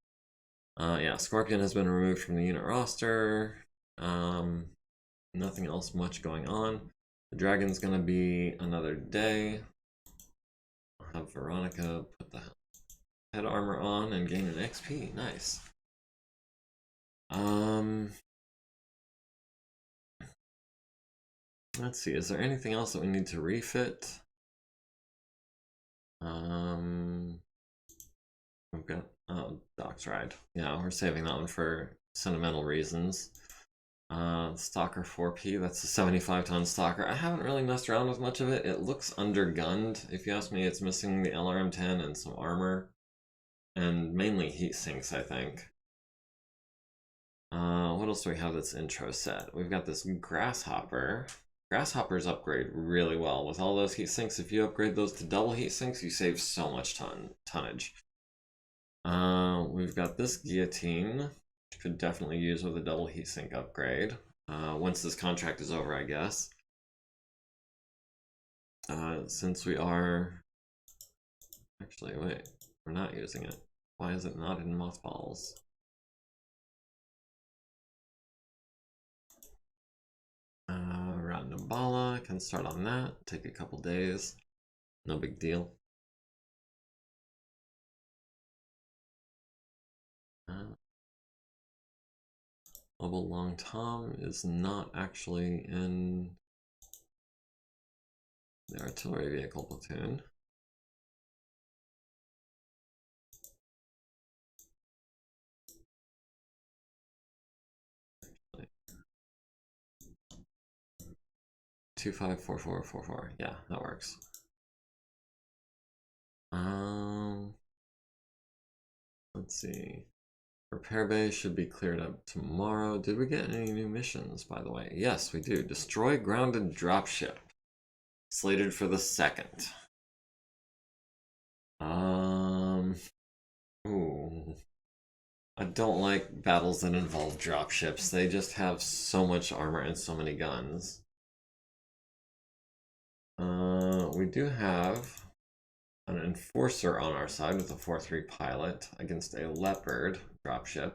Yeah, Scorpion has been removed from the unit roster. Nothing else much going on. The Dragon's gonna be another day. I'll have Veronica put the head armor on and gain an XP. Nice. Let's see, is there anything else that we need to refit? We've got, Doc's Ride. Yeah, we're saving that one for sentimental reasons. Stalker 4P, that's a 75-ton Stalker. I haven't really messed around with much of it. It looks undergunned. If you ask me, it's missing the LRM-10 and some armor. And mainly heat sinks, I think. What else do we have that's intro set? We've got this grasshopper. Grasshoppers upgrade really well with all those heat sinks. If you upgrade those to double heat sinks, you save so much tonnage. We've got this guillotine, which could definitely use with a double heat sink upgrade. Once this contract is over, I guess. Since we are... Actually, wait. We're not using it. Why is it not in mothballs? Randambala can start on that. Take a couple days. No big deal. Mobile Long Tom is not actually in the artillery vehicle platoon. Actually. 254444. Yeah, that works. Let's see. Repair bay should be cleared up tomorrow. Did we get any new missions, by the way? Yes, we do. Destroy grounded dropship. Slated for the 2nd. Ooh. I don't like battles that involve dropships. They just have so much armor and so many guns. We do have an enforcer on our side with a 4-3 pilot against a leopard dropship.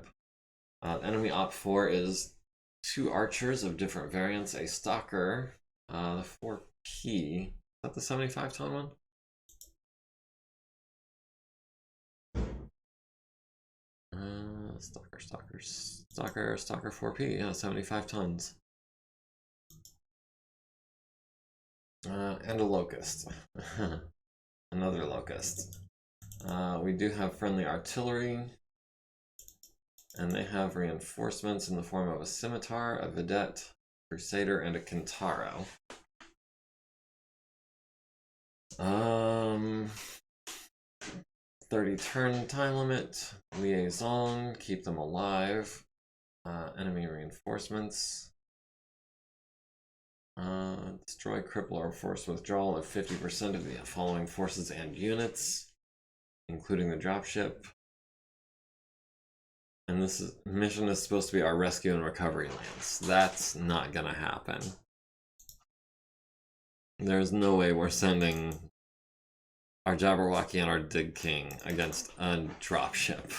Enemy op 4 is 2 archers of different variants, a stalker, the 4P. Is that the 75-ton one? Stalker 4P, yeah, 75 tons. And a locust. Another locust. We do have friendly artillery. And they have reinforcements in the form of a scimitar, a vedette, crusader, and a kintaro. 30 turn time limit, liaison, keep them alive, enemy reinforcements, destroy, cripple, or force withdrawal of 50% of the following forces and units, including the dropship. And this mission is supposed to be our rescue and recovery lance. That's not gonna happen. There's no way we're sending our Jabberwocky and our Dig King against a dropship.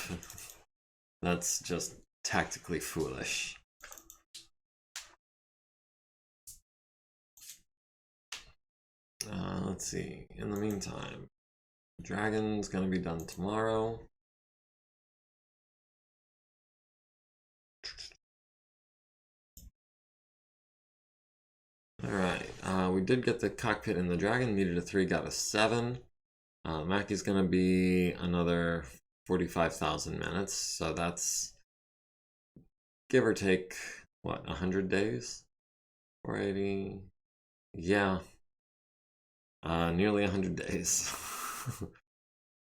That's just tactically foolish. Let's see. In the meantime, Dragon's gonna be done tomorrow. Alright, we did get the cockpit in the Dragon, needed a 3, got a 7. Mackey's gonna be another 45,000 minutes, so that's give or take, what, 100 days? 480, yeah, nearly 100 days.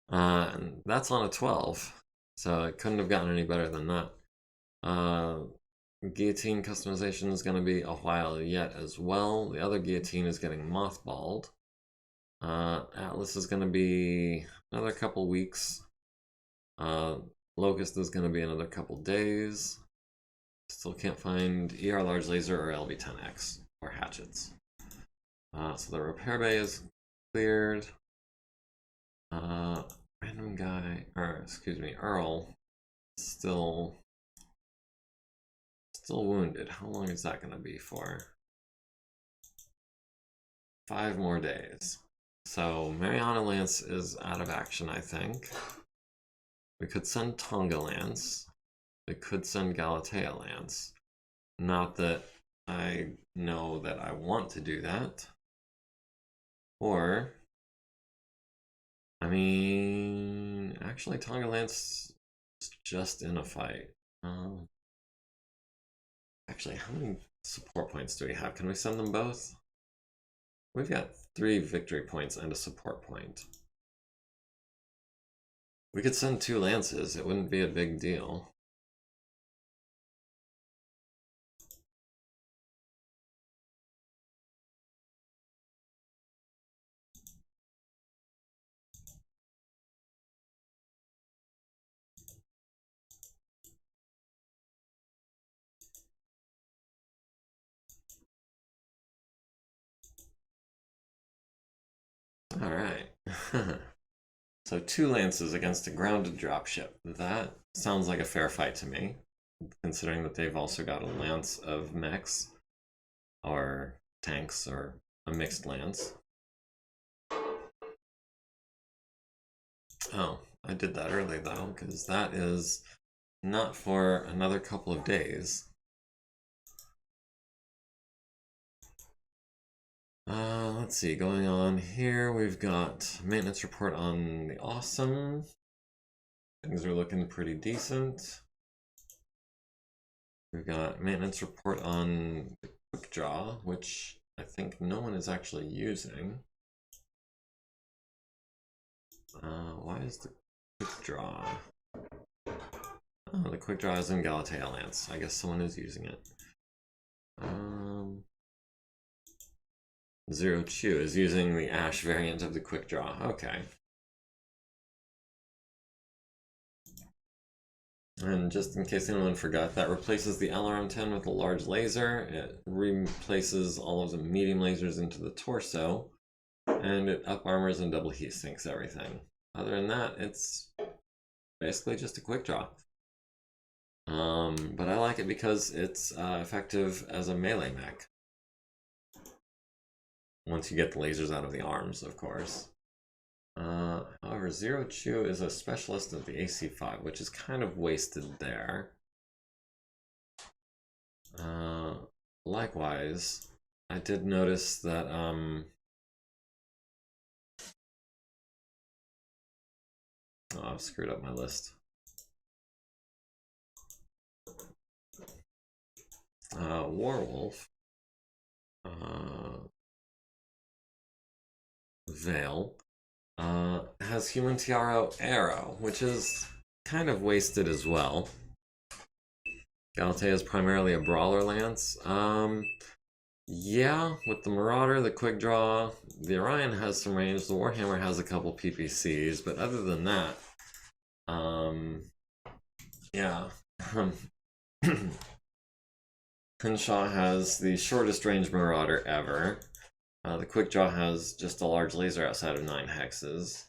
And that's on a 12, so it couldn't have gotten any better than that. Guillotine customization is going to be a while yet as well. The other guillotine is getting mothballed. Atlas is going to be another couple weeks. Locust is going to be another couple days. Still can't find ER large laser or LB10X or hatchets. So the repair bay is cleared. Random guy, or excuse me, Earl, still wounded. How long is that going to be for? 5 more days. So Mariana Lance is out of action, I think. We could send Tonga Lance. We could send Galatea Lance. Not that I know that I want to do that. Or, I mean, actually Tonga Lance is just in a fight. Actually, how many support points do we have? Can we send them both? We've got 3 victory points and a support point. We could send 2 lances. It wouldn't be a big deal. All right. So 2 lances against a grounded dropship. That sounds like a fair fight to me, considering that they've also got a lance of mechs, or tanks, or a mixed lance. Oh, I did that early though, because that is not for another couple of days. Let's see, going on here, we've got maintenance report on the Awesome. Things are looking pretty decent. We've got maintenance report on the Quick Draw, which I think no one is actually using. Why is the Quick Draw? Oh, the Quick Draw is in Galatea Lance. I guess someone is using it. Zero Chew is using the Ash variant of the Quick Draw. Okay. And just in case anyone forgot, that replaces the LRM-10 with a large laser. It replaces all of the medium lasers into the torso, and it up armors and double heat sinks everything. Other than that, it's basically just a quick draw. But I like it because it's effective as a melee mech. Once you get the lasers out of the arms, of course. However, Zero Chew is a specialist of the AC5, which is kind of wasted there. Likewise, I did notice that oh, I've screwed up my list. Warwolf, Veil, has Human Tiaro Arrow, which is kind of wasted as well. Galatea is primarily a brawler lance. Yeah, with the Marauder, the Quick Draw, the Orion has some range, the Warhammer has a couple PPCs, but other than that, yeah. Henshaw has the shortest range Marauder ever. The Quick Draw has just a large laser outside of 9 hexes.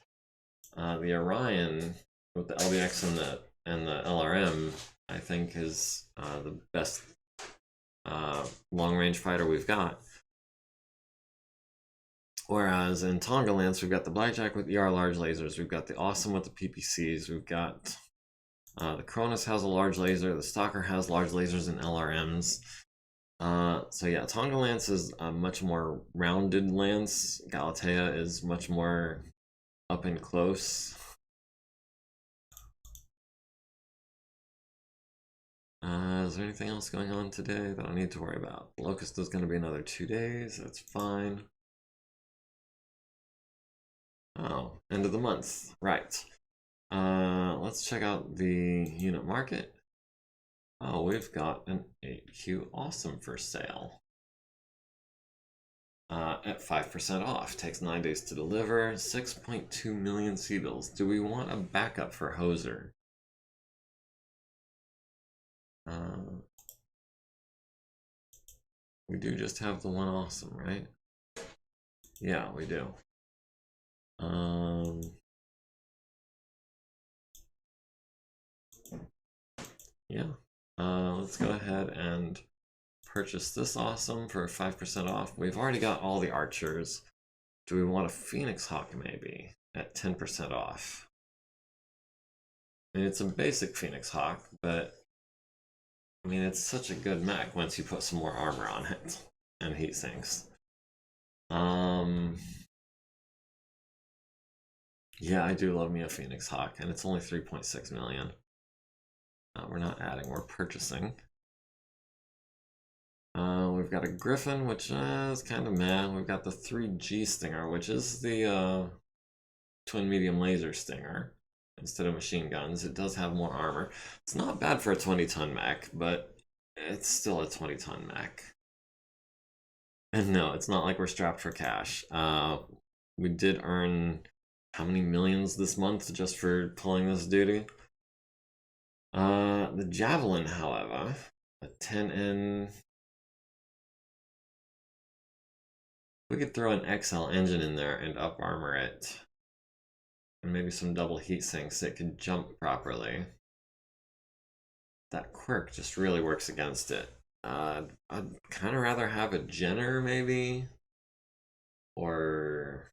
The Orion with the LBX and the LRM, I think, is the best long-range fighter we've got. Whereas in Tonga Lance, we've got the Blackjack with ER large lasers, we've got the Awesome with the PPCs, we've got the Cronus has a large laser, the Stalker has large lasers and LRMs. So yeah, Tonga Lance is a much more rounded lance. Galatea is much more up and close. Is there anything else going on today that I need to worry about? Locust is going to be another 2 days. That's fine. Oh, end of the month. Right. Let's check out the unit market. Oh, we've got an 8Q Awesome for sale. At 5% off. Takes 9 days to deliver. 6.2 million Seedles. Do we want a backup for Hoser? We do just have the one Awesome, right? Yeah, we do. Yeah. Let's go ahead and purchase this Awesome for 5% off. We've already got all the archers. Do we want a Phoenix Hawk maybe at 10% off? I mean, it's a basic Phoenix Hawk, but I mean, it's such a good mech once you put some more armor on it and heat sinks. Yeah, I do love me a Phoenix Hawk, and it's only 3.6 million. We're not adding, we're purchasing. We've got a Griffin, which is kind of meh. We've got the 3G Stinger, which is the twin medium laser Stinger instead of machine guns. It does have more armor. It's not bad for a 20-ton mech, but it's still a 20-ton mech. And no, it's not like we're strapped for cash. We did earn how many millions this month just for pulling this duty? The Javelin, however, a 10N We could throw an XL engine in there and up armor it. And maybe some double heat sinks so it could jump properly. That quirk just really works against it. I'd kind of rather have a Jenner, maybe. Or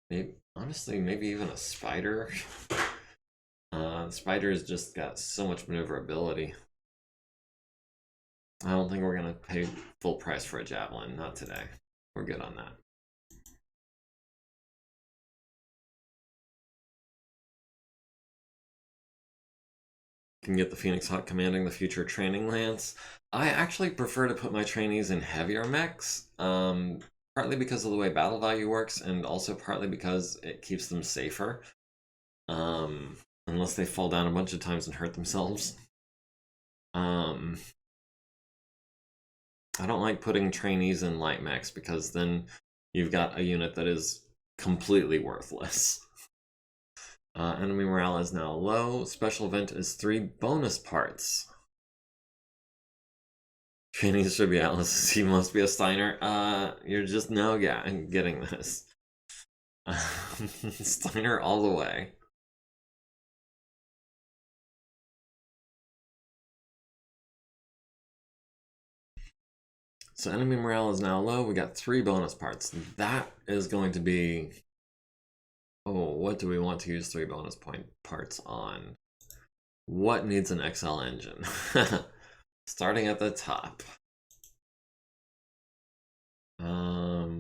maybe, honestly, maybe even a Spider. Spider's just got so much maneuverability. I don't think we're gonna pay full price for a Javelin, not today. We're good on that. Can get the Phoenix Hawk commanding the future training lance. I actually prefer to put my trainees in heavier mechs, partly because of the way battle value works, and also partly because it keeps them safer. Unless they fall down a bunch of times and hurt themselves. I don't like putting trainees in light mechs because then you've got a unit that is completely worthless. Enemy morale is now low. Special event is 3 bonus parts. Trainees should be Atlas. He must be a Steiner. You're just now getting this. Steiner all the way. So enemy morale is now low. We got 3 bonus parts. That is going to be... Oh, what do we want to use 3 bonus parts on? What needs an XL engine? Starting at the top. Well,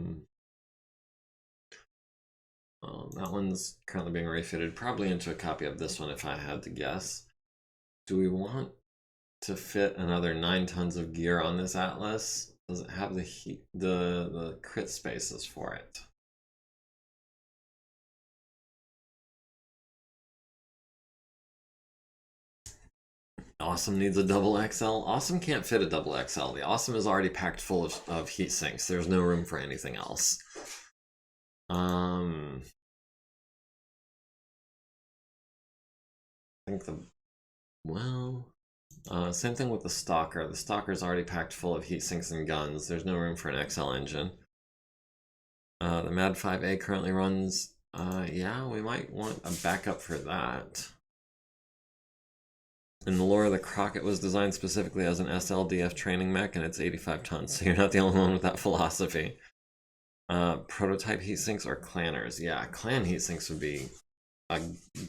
that one's currently being refitted, probably into a copy of this one if I had to guess. Do we want to fit another 9 tons of gear on this Atlas? Does it have the crit spaces for it? Awesome needs a double XL. Awesome can't fit a double XL. The Awesome is already packed full of heat sinks. There's no room for anything else. I think same thing with the Stalker. The Stalker's already packed full of heat sinks and guns. There's no room for an XL engine. The Mad 5A currently runs. Yeah, we might want a backup for that. In the lore, the Crockett was designed specifically as an SLDF training mech, and it's 85 tons, so you're not the only one with that philosophy. Prototype heat sinks or clanners. Yeah, clan heat sinks would be a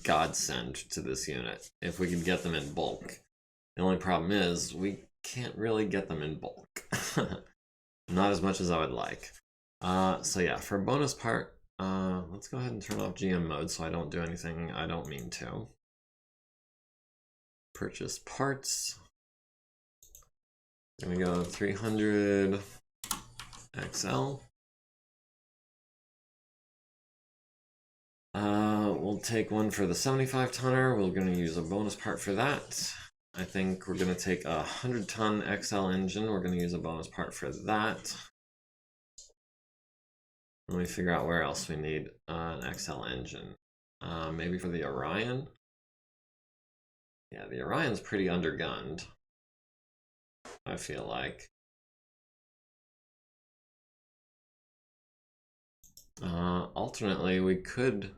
godsend to this unit if we could get them in bulk. The only problem is we can't really get them in bulk. Not as much as I would like. So yeah, for bonus part, let's go ahead and turn off GM mode so I don't do anything I don't mean to. Purchase parts. I'm gonna go 300 XL. We'll take one for the 75 tonner. We're gonna use a bonus part for that. I think we're gonna take a 100-ton XL engine. We're gonna use a bonus part for that. Let me figure out where else we need an XL engine. Maybe for the Orion. Yeah, the Orion's pretty undergunned, I feel like. Alternately, we could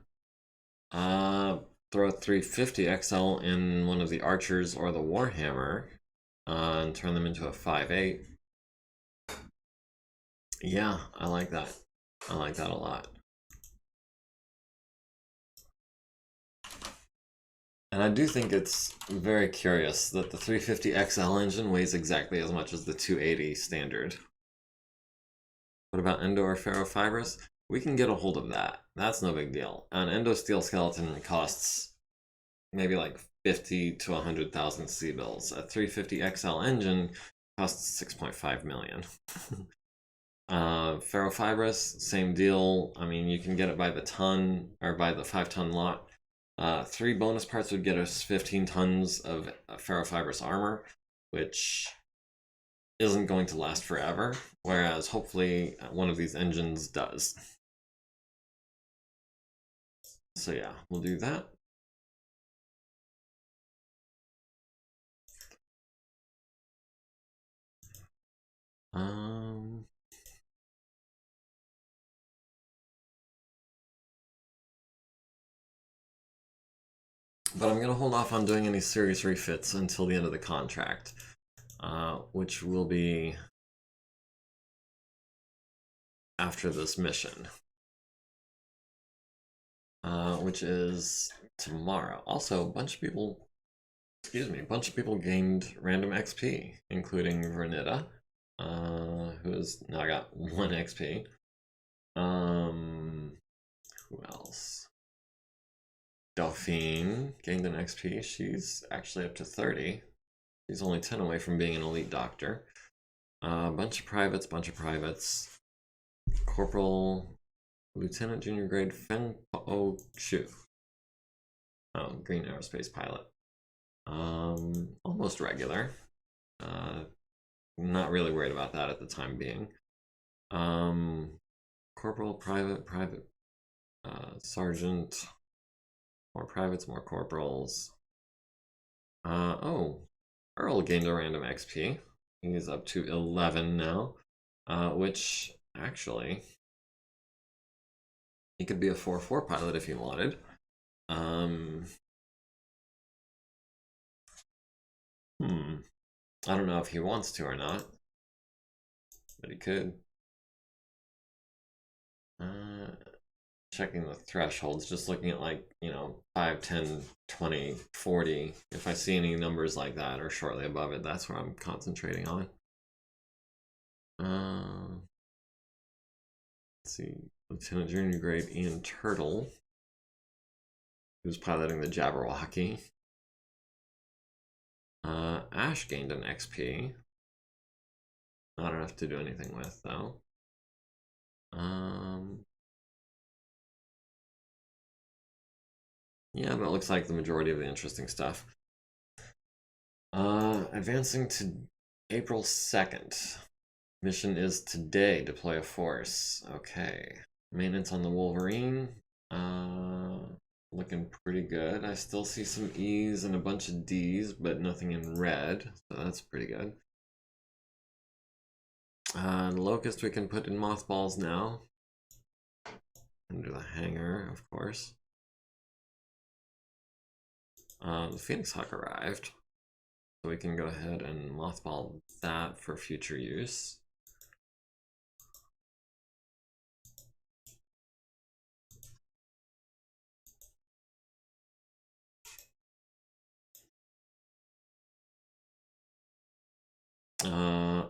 throw a 350 XL in one of the Archers or the Warhammer and turn them into a 5.8. Yeah, I like that. I like that a lot. And I do think it's very curious that the 350 XL engine weighs exactly as much as the 280 standard. What about Endo or Ferrofibrous? We can get a hold of that. That's no big deal. An Endo Steel Skeleton costs maybe like 50 to 100,000 C-bills. A 350 XL engine costs 6.5 million. Ferrofibrous, same deal. I mean, you can get it by the ton or by the 5-ton lot. 3 bonus parts would get us 15 tons of ferrofibrous armor, which isn't going to last forever, whereas hopefully one of these engines does. So yeah, we'll do that. but I'm going to hold off on doing any serious refits until the end of the contract, which will be after this mission, which is tomorrow. Also, a bunch of people gained random XP, including Vernita, who has now got 1 XP. Who else? Delphine gained an XP. She's actually up to 30. She's only 10 away from being an elite doctor. Bunch of privates. Corporal, Lieutenant Junior Grade MekHQ. Oh, Green Aerospace Pilot. Almost regular. Not really worried about that at the time being. Corporal, private, sergeant, more privates, more corporals. Oh, Earl gained a random XP. He's up to 11 now, which actually he could be a 4-4 pilot if he wanted. I don't know if he wants to or not, but he could. Checking the thresholds, just looking at, like, 5, 10, 20, 40. If I see any numbers like that or shortly above it, that's where I'm concentrating on. Let's see, Lieutenant Junior Grade Ian Turtle, who's piloting the Jabberwocky. Ash gained an XP. Not enough to do anything with, though. Yeah, but it looks like the majority of the interesting stuff. Advancing to April 2nd. Mission is today, deploy a force. Okay. Maintenance on the Wolverine. Looking pretty good. I still see some E's and a bunch of D's, but nothing in red, so that's pretty good. Locust we can put in mothballs now. Under the hangar, of course. The Phoenix Hawk arrived, so we can go ahead and mothball that for future use.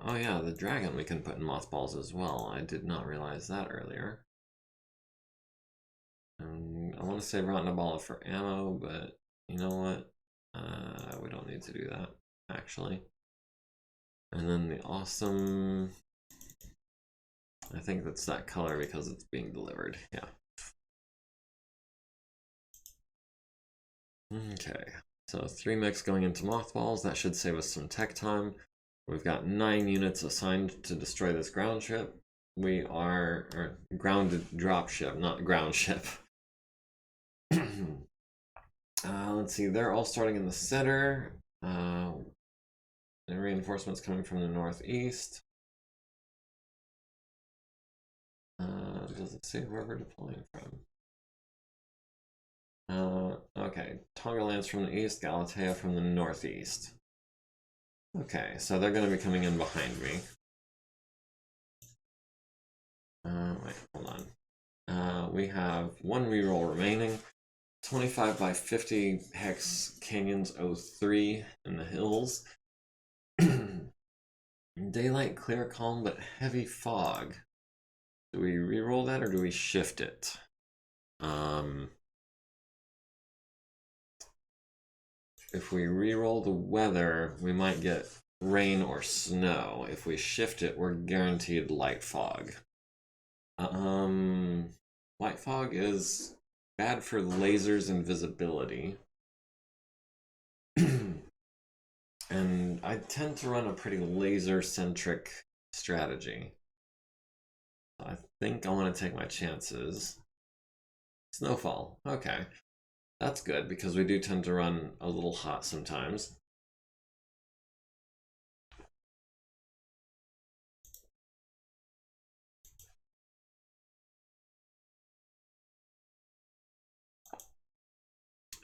Oh yeah, the dragon we can put in mothballs as well. I did not realize that earlier. I want to say Rotten Ball for ammo, but you know what? We don't need to do that, actually. And then the awesome, I think that's that color because it's being delivered. Yeah. Okay, so 3 mechs going into mothballs. That should save us some tech time. We've got 9 units assigned to destroy this ground ship. We are, or grounded dropship, not ground ship. Let's see, they're all starting in the center. The reinforcements coming from the northeast. Does it say where we're deploying from? Okay, Tonga lands from the east, Galatea from the northeast. Okay, so they're going to be coming in behind me. Wait, hold on. We have 1 reroll remaining. 25 by 50 Hex Canyons 03 in the hills. Daylight, clear, calm, but heavy fog. Do we reroll that or do we shift it? If we reroll the weather, we might get rain or snow. If we shift it, we're guaranteed light fog. Light fog is bad for lasers and visibility. And I tend to run a pretty laser-centric strategy. I think I want to take my chances. Snowfall. Okay. That's good because we do tend to run a little hot sometimes.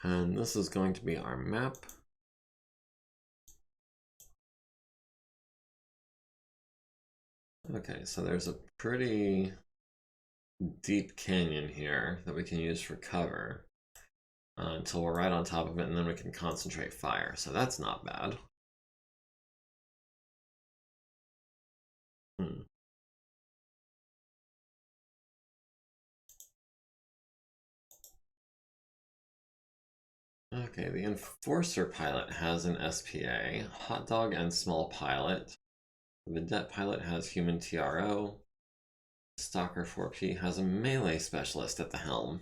And this is going to be our map. Okay, so there's a pretty deep canyon here that we can use for cover until we're right on top of it, and then we can concentrate fire. So that's not bad. Okay, the Enforcer pilot has an SPA, Hot Dog and Small Pilot. The Vedette pilot has Human TRO. Stalker 4P has a melee specialist at the helm.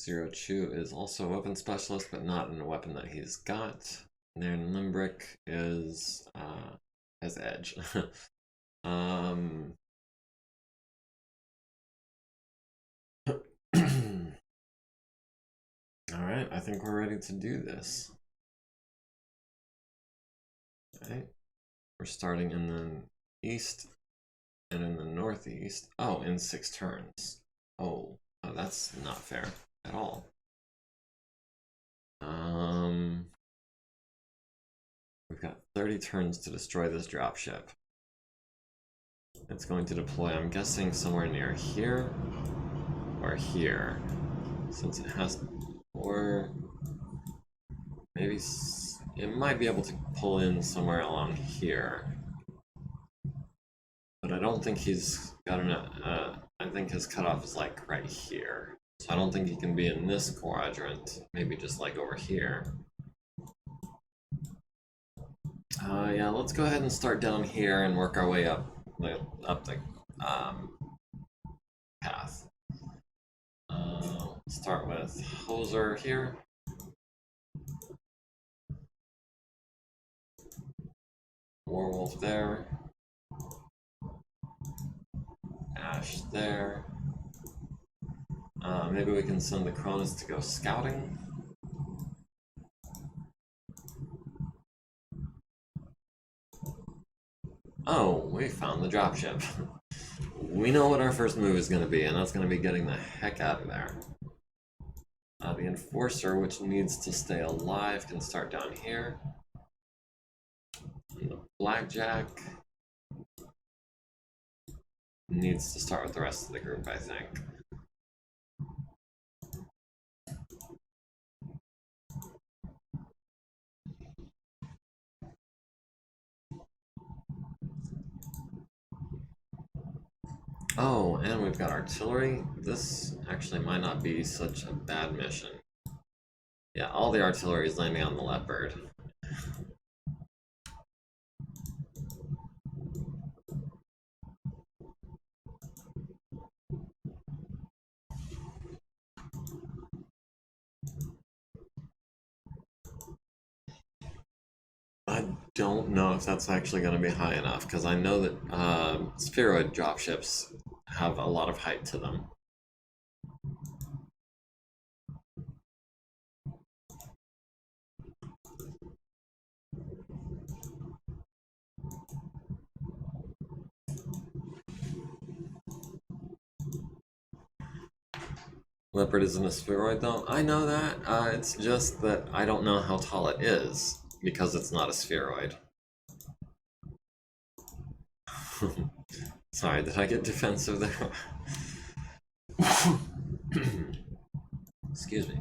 Zero Chew is also a weapon specialist, but not in a weapon that he's got. And then Limbrick is has Edge. Alright, I think we're ready to do this. Alright. We're starting in the east and in the northeast. Oh, in 6 turns. Oh, that's not fair at all. We've got 30 turns to destroy this dropship. It's going to deploy, I'm guessing, somewhere near here or here, since it has, or maybe it might be able to pull in somewhere along here. But I don't think he's got enough. I think his cutoff is like right here. So I don't think he can be in this quadrant. Maybe just like over here. Yeah, let's go ahead and start down here and work our way up the path. Start with Hoser here. Warwolf there. Ash there. Maybe we can send the Cronus to go scouting. Oh, we found the dropship. We know what our first move is going to be, and that's going to be getting the heck out of there. The Enforcer, which needs to stay alive, can start down here. And the Blackjack needs to start with the rest of the group, I think. Oh, and we've got artillery. This actually might not be such a bad mission. Yeah, all the artillery is landing on the Leopard. I don't know if that's actually going to be high enough, because I know that spheroid dropships have a lot of height to them. Leopard isn't a spheroid though. I know that. It's just that I don't know how tall it is because it's not a spheroid. Sorry, did I get defensive there? Excuse me.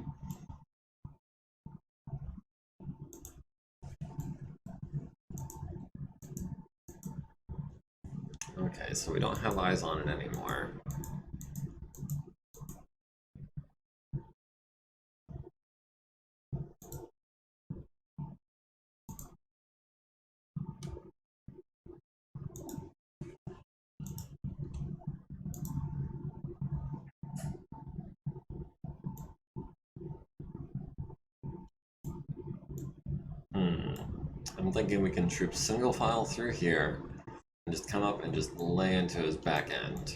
Okay, so we don't have eyes on it anymore. I'm thinking we can troop single file through here and just come up and just lay into his back end.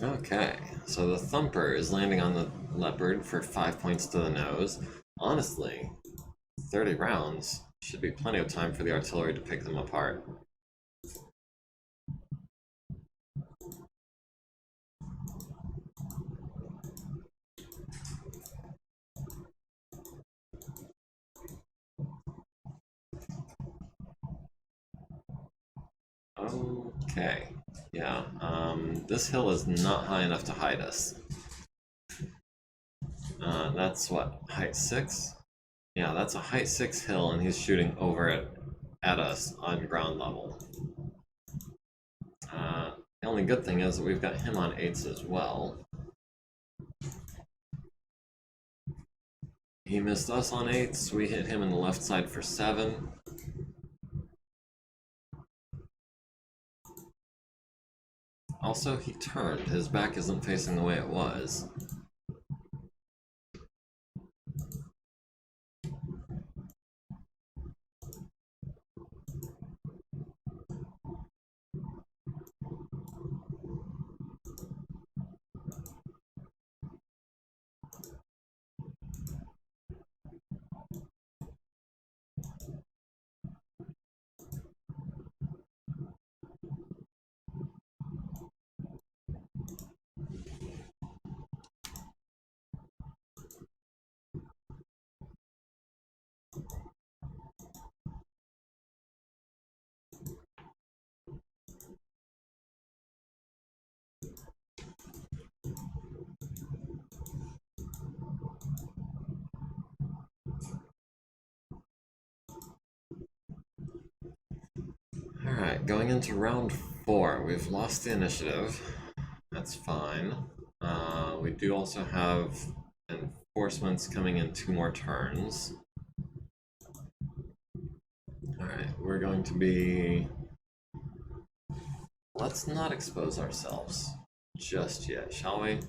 Okay, so the thumper is landing on the leopard for 5 points to the nose. Honestly, 30 rounds should be plenty of time for the artillery to pick them apart. Okay, yeah, this hill is not high enough to hide us. That's what, height 6? Yeah, that's a height 6 hill, and he's shooting over at us on ground level. The only good thing is that we've got him on 8s as well. He missed us on 8s, we hit him in the left side for 7. Also, he turned. His back isn't facing the way it was. Alright, going into round 4, we've lost the initiative. That's fine. We do also have enforcements coming in 2 more turns. Alright, we're going to be... Let's not expose ourselves just yet, shall we?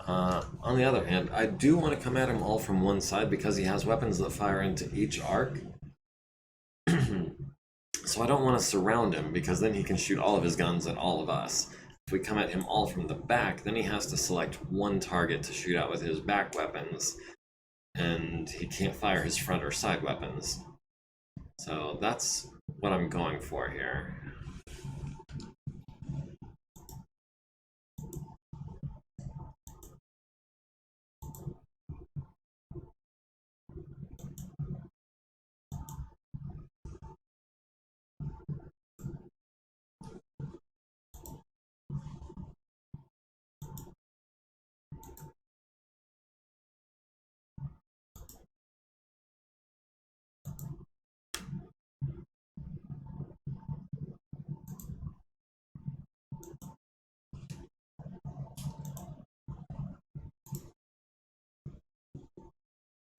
On the other hand, I do want to come at him all from one side because he has weapons that fire into each arc. So I don't want to surround him because then he can shoot all of his guns at all of us. If we come at him all from the back, then he has to select one target to shoot at with his back weapons, and he can't fire his front or side weapons. So that's what I'm going for here.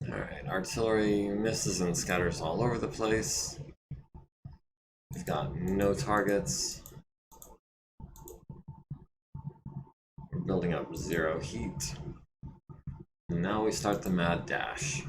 Alright, artillery misses and scatters all over the place. We've got no targets. We're building up 0 heat. And now we start the mad dash.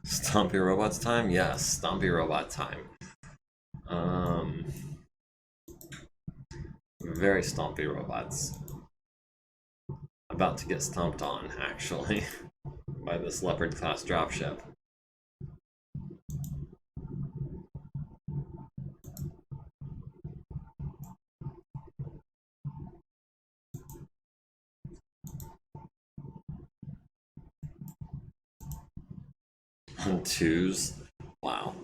Stompy robots time? Yes, stompy robot time. Very stompy robots. About to get stomped on, actually, by this Leopard class dropship. On 2s. Wow.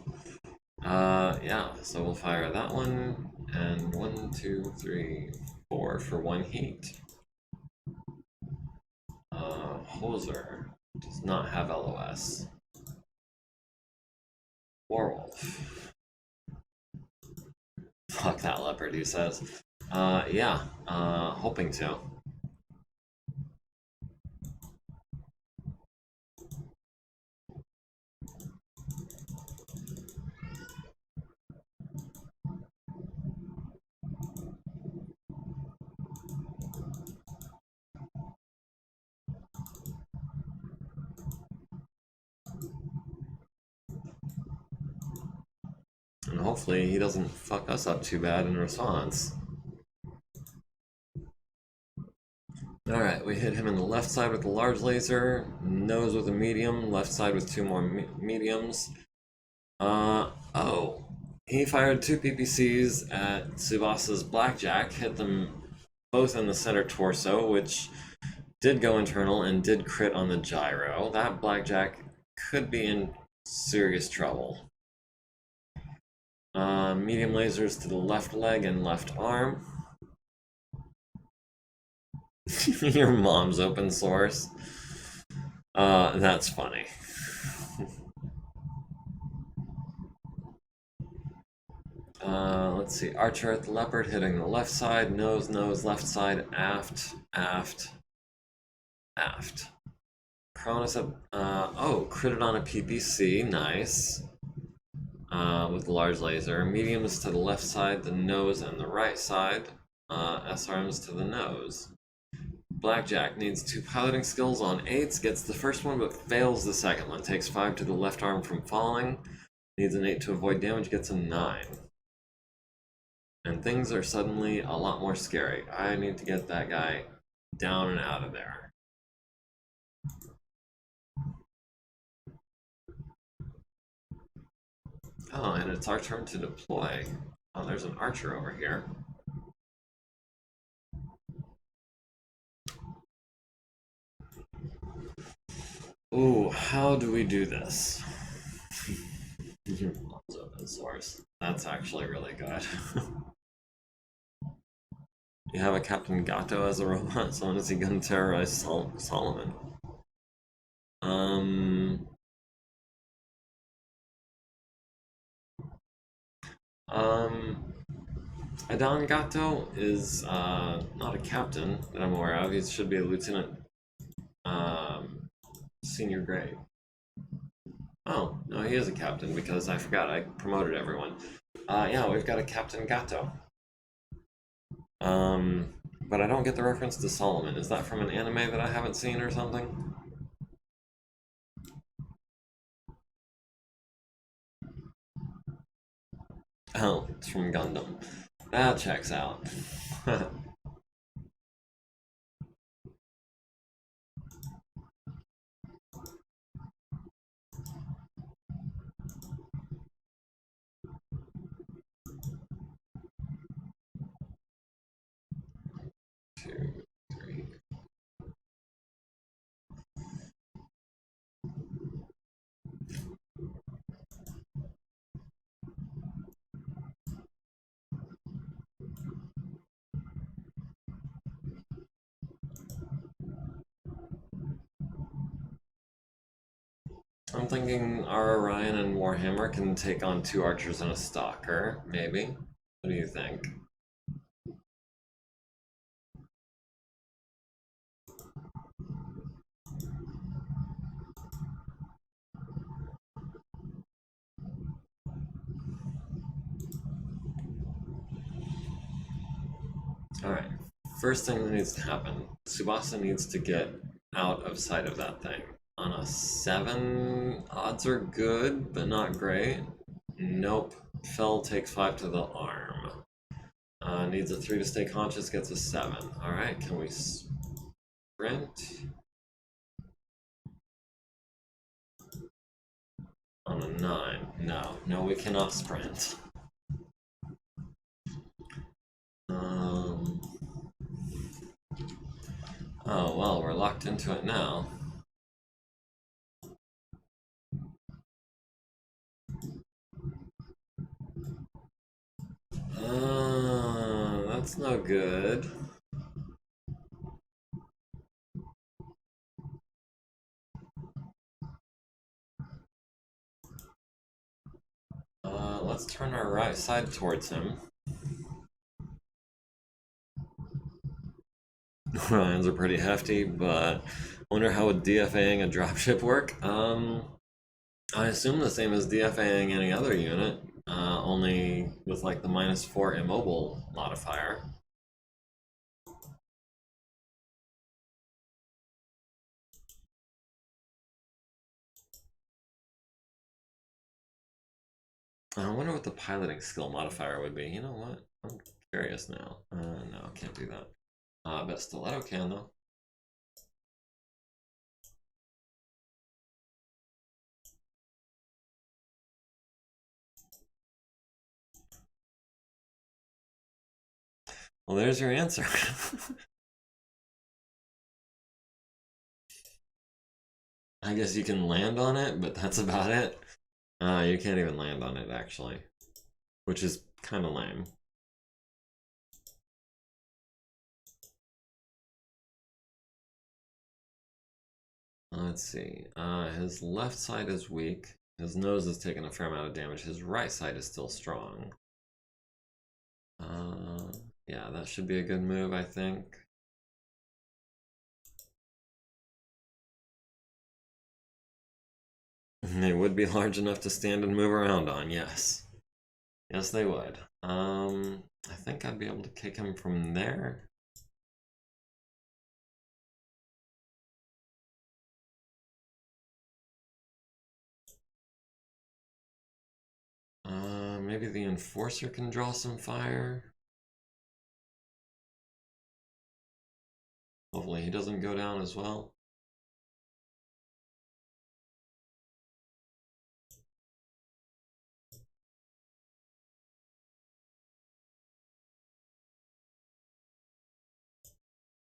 Yeah, so we'll fire that one, and 1, 2, 3, 4 for 1 heat. Hoser does not have LOS. Warwolf. Fuck that leopard, he says. Yeah, hoping to. hopefully he doesn't fuck us up too bad in response. Alright, we hit him in the left side with the large laser, nose with a medium, left side with 2 more mediums. Oh. He fired 2 PPCs at Tsubasa's Blackjack, hit them both in the center torso, which did go internal and did crit on the gyro. That Blackjack could be in serious trouble. Medium lasers to the left leg and left arm. Your mom's open source. That's funny. Let's see. Archer at the leopard hitting the left side, nose, left side, aft, aft, aft. Cronus up. Oh, critted on a PPC. Nice. With the large laser. Mediums to the left side, the nose, and the right side. SRMs to the nose. Blackjack needs 2 piloting skills on 8s, gets the first one but fails the second one. Takes 5 to the left arm from falling. Needs an 8 to avoid damage, gets a 9. And things are suddenly a lot more scary. I need to get that guy down and out of there. Oh, and it's our turn to deploy. Oh, there's an archer over here. Ooh, how do we do this? Your mom's open source. That's actually really good. You have a Captain Gato as a robot, so when is he gonna terrorize Solomon? Adan Gato is not a captain that I'm aware of. He should be a lieutenant, senior grade. Oh, no, he is a captain because I forgot, I promoted everyone. Yeah, we've got a Captain Gato. But I don't get the reference to Solomon. Is that from an anime that I haven't seen or something? Oh, it's from Gundam. That checks out. Two, three. I'm thinking our Orion and Warhammer can take on 2 archers and a Stalker, maybe. What do you think? Alright, first thing that needs to happen. Tsubasa needs to get out of sight of that thing. On a 7, odds are good, but not great. Nope. Fell takes 5 to the arm. Needs a 3 to stay conscious, gets a 7. Alright, can we sprint? On a 9. No, we cannot sprint. Oh, well, we're locked into it now. That's no good. Let's turn our right side towards him. Ryan's are pretty hefty, but wonder how would DFAing a dropship work? I assume the same as DFAing any other unit, only with like the -4 immobile modifier. I wonder what the piloting skill modifier would be. You know what? I'm curious now. No, can't do that. I bet Stiletto can, though. Well, there's your answer. I guess you can land on it, but that's about it. You can't even land on it, actually. Which is kind of lame. Let's see. His left side is weak. His nose is taking a fair amount of damage. His right side is still strong. Yeah, that should be a good move, I think. They would be large enough to stand and move around on, yes. Yes, they would. I think I'd be able to kick him from there. Maybe the Enforcer can draw some fire. Hopefully he doesn't go down as well.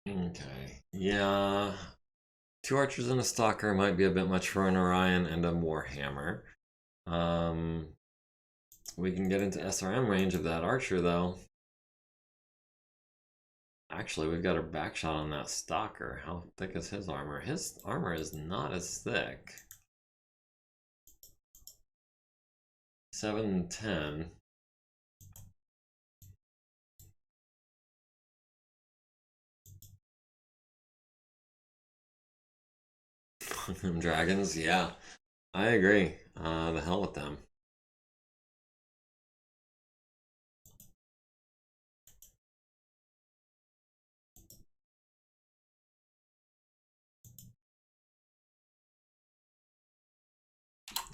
Okay, yeah. 2 archers and a stalker might be a bit much for an Orion and a Warhammer. We can get into SRM range of that archer, though. Actually, we've got a back shot on that stalker. How thick is his armor? His armor is not as thick. 7 and 10. Them dragons, yeah. I agree. The hell with them.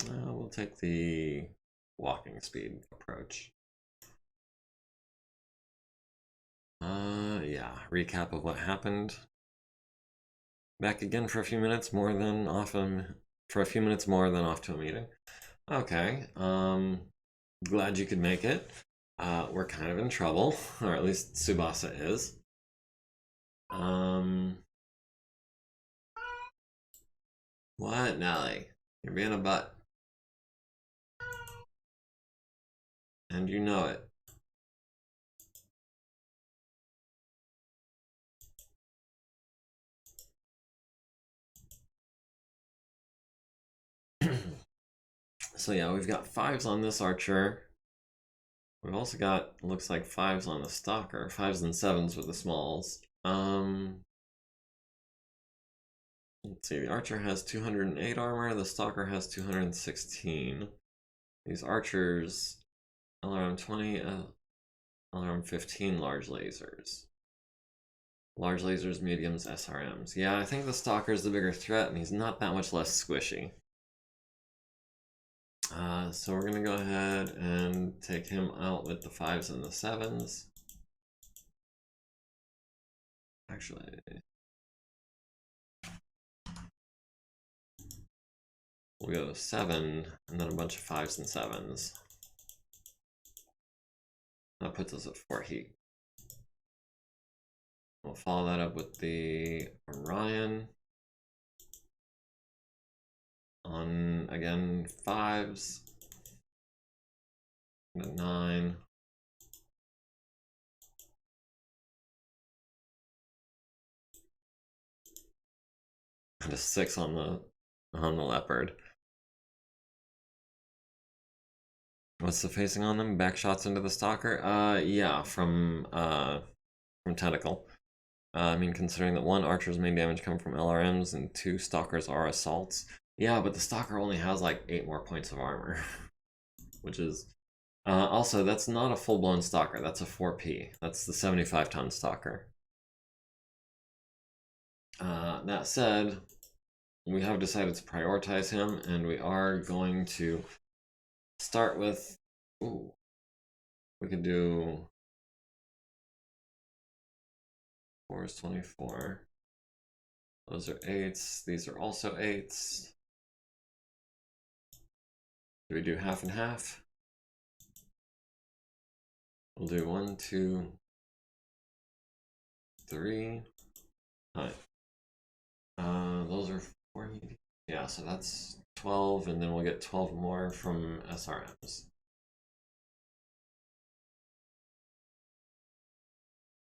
We'll take the walking speed approach. Yeah, recap of what happened. Back again for a few minutes more than off for a few minutes more than off to a meeting. Okay, glad you could make it. We're kind of in trouble, or at least Tsubasa is. What, Nelly? You're being a butt. And you know it. So yeah, we've got 5s on this archer. We've also got, looks like 5s on the stalker. 5s and 7s with the smalls. Let's see, the archer has 208 armor, the stalker has 216. These archers, LRM 20, LRM 15 large lasers. Large lasers, mediums, SRMs. Yeah, I think the stalker's the bigger threat, and he's not that much less squishy. So we're gonna go ahead and take him out with the 5s and the 7s. Actually, we'll go to 7 and then a bunch of 5s and 7s. That puts us at 4 heat. We'll follow that up with the Orion. On, again, 5s. And a 9. And a 6 on the leopard. What's the facing on them? Back shots into the stalker? Yeah, from tentacle. I mean, considering that 1 archer's main damage come from LRMs and 2 stalkers are assaults. Yeah, but the stalker only has like 8 more points of armor, which is also, that's not a full-blown stalker. That's a 4P. That's the 75-ton stalker. That said, we have decided to prioritize him, and we are going to start with Ooh, we could do 4 is 24. Those are 8s. These are also 8s. Do we do half and half? We'll do 1, 2, 3. All right. Those are 4. Yeah, so that's 12, and then we'll get 12 more from SRMs.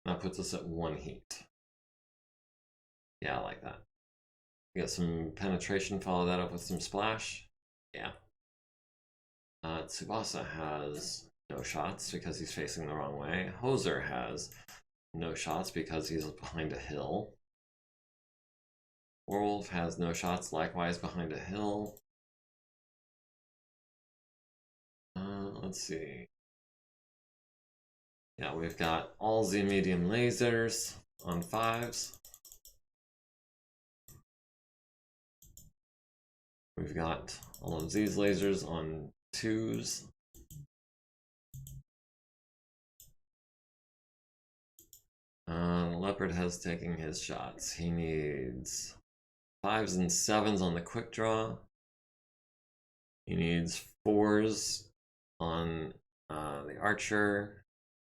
That puts us at 1 heat. Yeah, I like that. Get some penetration, follow that up with some splash. Yeah. Tsubasa has no shots because he's facing the wrong way. Hoser has no shots because he's behind a hill. Werewolf has no shots, likewise behind a hill. Let's see. Yeah, we've got all the medium lasers on 5s. We've got all of these lasers on 2s. Leopard has taken his shots. He needs 5s and 7s on the quick draw. He needs 4s on the Archer.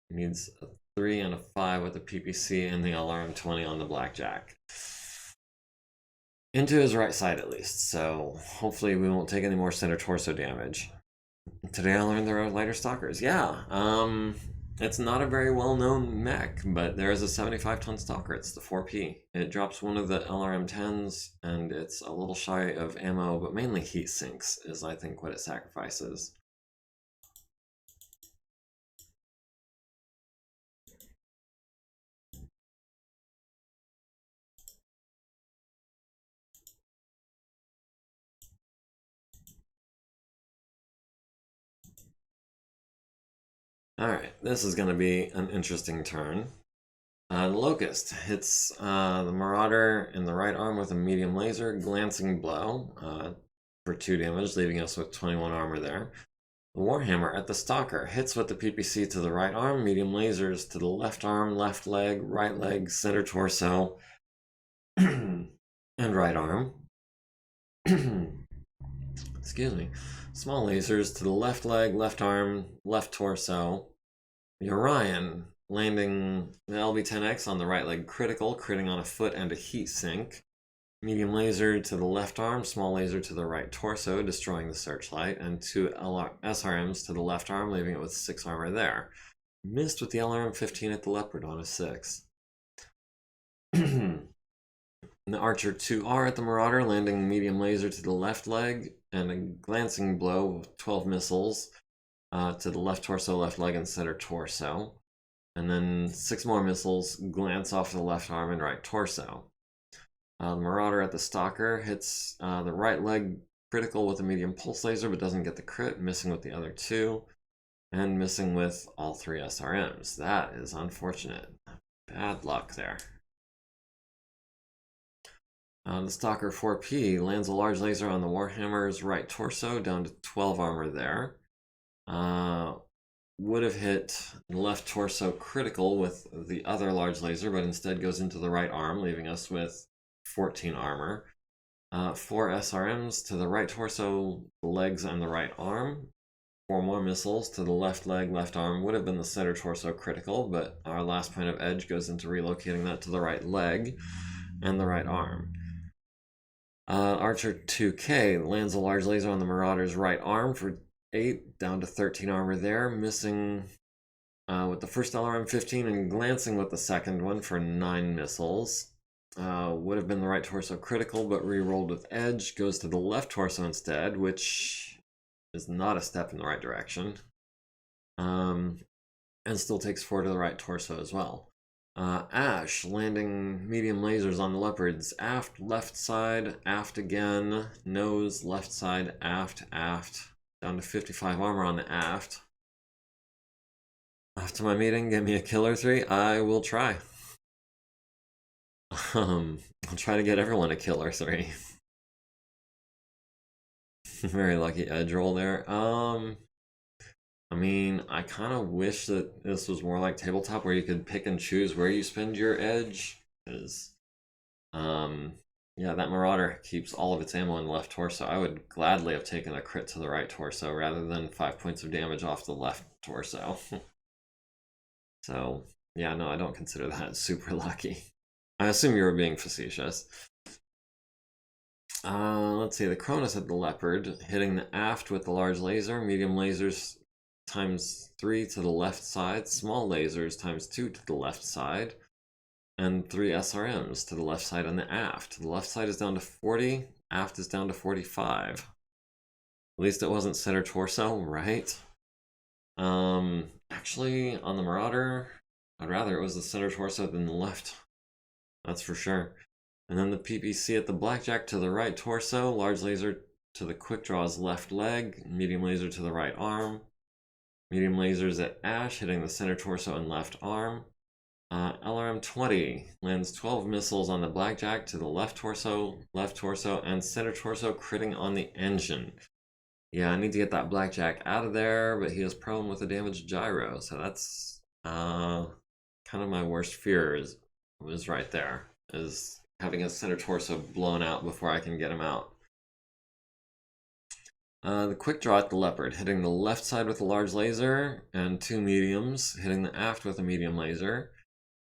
He needs a 3 and a 5 with the PPC and the LRM-20 on the Blackjack. Into his right side at least, so hopefully we won't take any more center torso damage. Today I learned there are lighter Stalkers. Yeah, it's not a very well-known mech, but there is a 75-ton Stalker. It's the 4P. It drops one of the LRM-10s, and it's a little shy of ammo, but mainly heat sinks is, I think, what it sacrifices. Alright, this is going to be an interesting turn. The Locust hits the Marauder in the right arm with a medium laser, glancing blow for 2 damage, leaving us with 21 armor there. The Warhammer at the Stalker hits with the PPC to the right arm, medium lasers to the left arm, left leg, center torso, and right arm. Excuse me. Small lasers to the left leg, left arm, left torso. The Orion landing the LB-10X on the right leg critical, critting on a foot and a heat sink. Medium laser to the left arm, small laser to the right torso, destroying the searchlight, and 2 SRMs to the left arm, leaving it with 6 armor there. Missed with the LRM-15 at the Leopard on a 6. The Archer 2R at the Marauder, landing medium laser to the left leg, and a glancing blow with 12 missiles to the left torso, left leg, and center torso. And then 6 more missiles glance off the left arm and right torso. The Marauder at the Stalker hits the right leg critical with a medium pulse laser, but doesn't get the crit, missing with the other 2, and missing with all 3 SRMs. That is unfortunate. Bad luck there. The Stalker 4P lands a large laser on the Warhammer's right torso, down to 12 armor there. Would have hit the left torso critical with the other large laser, but instead goes into the right arm, leaving us with 14 armor. 4 SRMs to the right torso, the legs, and the right arm. 4 more missiles to the left leg, left arm. Would have been the center torso critical, but our last point of edge goes into relocating that to the right leg and the right arm. Archer 2K lands a large laser on the Marauder's right arm for 8, down to 13 armor there, missing with the first LRM-15 and glancing with the second one for 9 missiles. Would have been the right torso critical, but re-rolled with edge, goes to the left torso instead, which is not a step in the right direction. And still takes 4 to the right torso as well. Ash landing medium lasers on the Leopards. Aft, left side, aft again, nose, left side, aft, down to 55 armor on the aft. After my meeting, get me a killer 3. I will try. I'll try to get everyone a killer 3. Very lucky edge roll there. I mean, I kind of wish that this was more like tabletop where you could pick and choose where you spend your edge. Because, yeah, that Marauder keeps all of its ammo in the left torso. I would gladly have taken a crit to the right torso rather than 5 points of damage off the left torso. So, yeah, no, I don't consider that super lucky. I assume you were being facetious. Let's see, the Cronus had the Leopard, hitting the aft with the large laser, medium lasers times 3 to the left side, small lasers times 2 to the left side, and 3 SRMs to the left side and the aft. The left side is down to 40, aft is down to 45. At least it wasn't center torso, right? Actually, on the Marauder, I'd rather it was the center torso than the left. That's for sure. And then the PPC at the Blackjack to the right torso, large laser to the quick draw's left leg, medium laser to the right arm, medium lasers at Ash hitting the center torso and left arm. LRM 20 lands 12 missiles on the Blackjack to the left torso, and center torso, critting on the engine. Yeah, I need to get that Blackjack out of there, but he is prone with a damaged gyro, so that's kind of my worst fear was right there, is having his center torso blown out before I can get him out. The quick draw at the Leopard, hitting the left side with a large laser, and 2 mediums, hitting the aft with a medium laser.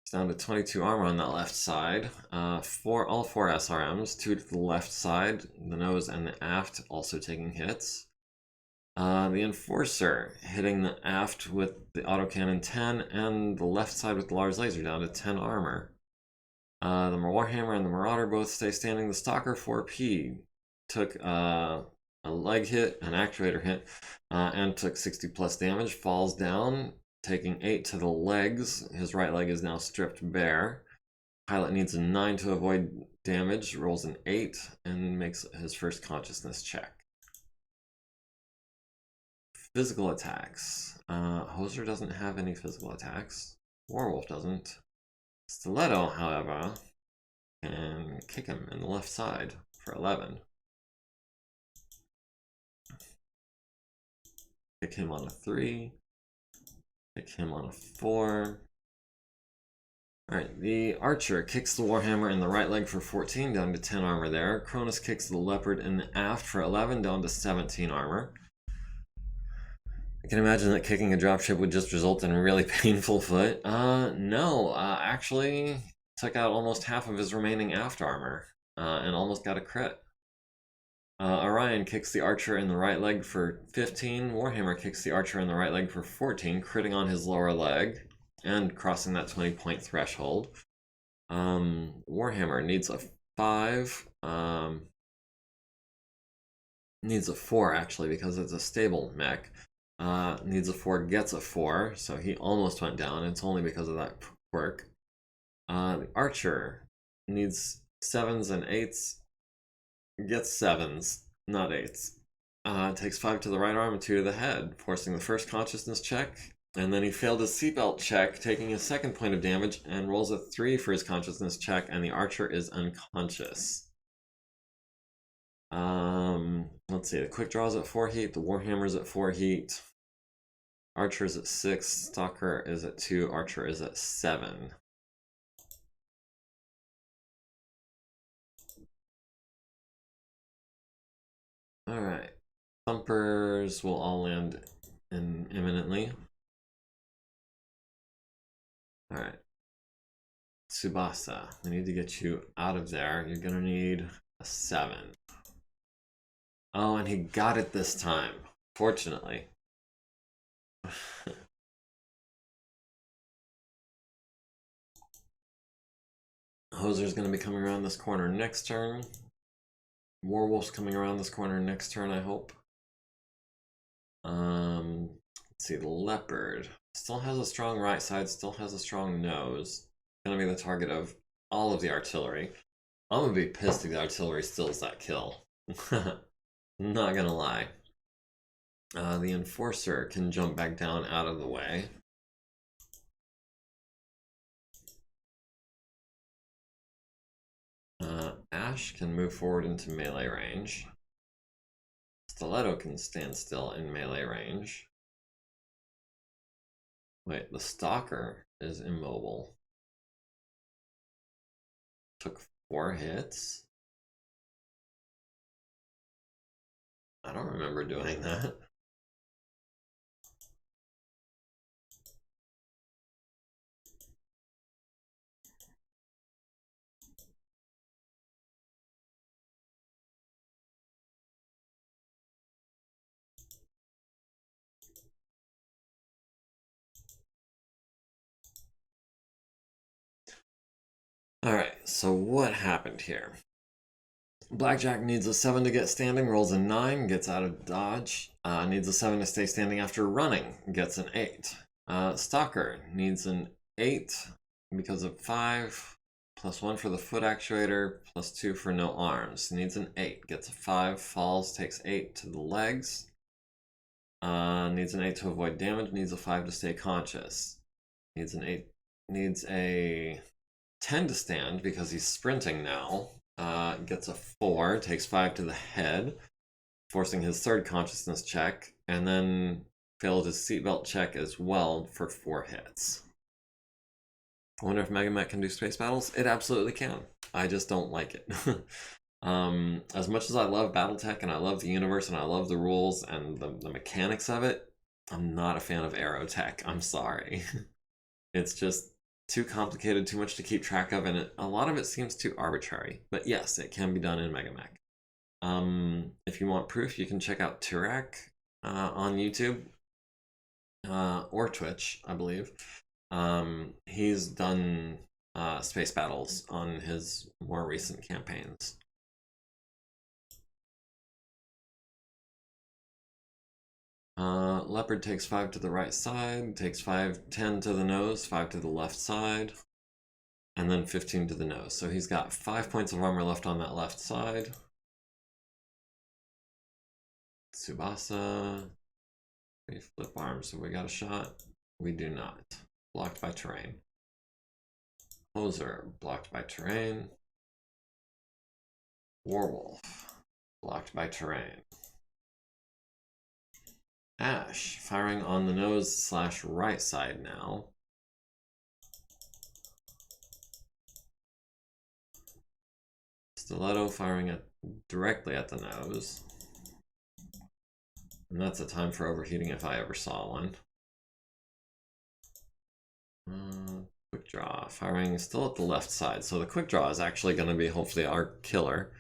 It's down to 22 armor on that left side. All 4 SRMs, 2 to the left side, the nose and the aft also taking hits. The Enforcer, hitting the aft with the autocannon 10, and the left side with the large laser, down to 10 armor. The Warhammer and the Marauder both stay standing. The Stalker 4P took a leg hit, an actuator hit, and took 60 plus damage, falls down, taking 8 to the legs. His right leg is now stripped bare. Pilot needs a 9 to avoid damage, rolls an 8, and makes his first consciousness check. Physical attacks. Hoser doesn't have any physical attacks. Warwolf doesn't. Stiletto, however, can kick him in the left side for 11. Kick him on a 3. Kick him on a 4. Alright, the Archer kicks the Warhammer in the right leg for 14, down to 10 armor there. Cronus kicks the Leopard in the aft for 11, down to 17 armor. I can imagine that kicking a dropship would just result in a really painful foot. No, actually took out almost half of his remaining aft armor, and almost got a crit. Orion kicks the Archer in the right leg for 15. Warhammer kicks the Archer in the right leg for 14, critting on his lower leg and crossing that 20-point threshold. Warhammer needs a 5. Needs a 4 actually because it's a stable mech. Needs a 4, gets a 4, so he almost went down. It's only because of that quirk. The Archer needs 7s and 8s, gets 7s, not 8s. Takes 5 to the right arm and 2 to the head, forcing the first consciousness check. And then he failed his seatbelt check, taking his second point of damage, and rolls a 3 for his consciousness check, and the Archer is unconscious. Let's see, the quick draw's at 4 heat, the Warhammer's at 4 heat. Archer's at 6, Stalker is at 2, Archer is at 7. Alright. Thumpers will all land imminently. Alright. Tsubasa, we need to get you out of there. You're gonna need a 7. Oh, and he got it this time, fortunately. Hoser's going to be coming around this corner next turn. Warwolf's coming around this corner next turn, I hope. Let's see, the Leopard still has a strong right side, still has a strong nose. Going to be the target of all of the artillery. I'm going to be pissed if the artillery steals that kill. Not going to lie. The Enforcer can jump back down out of the way. Ash can move forward into melee range. Stiletto can stand still in melee range. Wait, the Stalker is immobile. Took 4 hits? I don't remember doing that. Alright, so what happened here? Blackjack needs a 7 to get standing, rolls a 9, gets out of dodge. Needs a 7 to stay standing after running, gets an 8. Stalker needs an 8 because of 5, plus 1 for the foot actuator, plus 2 for no arms. Needs an 8, gets a 5, falls, takes 8 to the legs. Needs an 8 to avoid damage, needs a 5 to stay conscious. Needs an 8, needs a 10 to stand because he's sprinting now. Gets a 4, takes 5 to the head, forcing his 3rd consciousness check, and then failed his seatbelt check as well for 4 hits. I wonder if MegaMek can do space battles? It absolutely can. I just don't like it. As much as I love Battletech and I love the universe and I love the rules and the mechanics of it, I'm not a fan of Aerotech. I'm sorry. It's just too complicated, too much to keep track of, and a lot of it seems too arbitrary. But yes, it can be done in MegaMek. If you want proof, you can check out Turak on YouTube or Twitch, I believe. He's done space battles on his more recent campaigns. Leopard takes 5 to the right side, takes 10 to the nose, 5 to the left side, and then 15 to the nose. So he's got 5 points of armor left on that left side. Tsubasa. We flip arms, so we got a shot. We do not. Blocked by terrain. Hoser, blocked by terrain. Warwolf, blocked by terrain. Ash, firing on the nose / right side now. Stiletto firing directly at the nose. And that's a time for overheating if I ever saw one. Quick draw, firing still at the left side. So the quick draw is actually going to be hopefully our killer.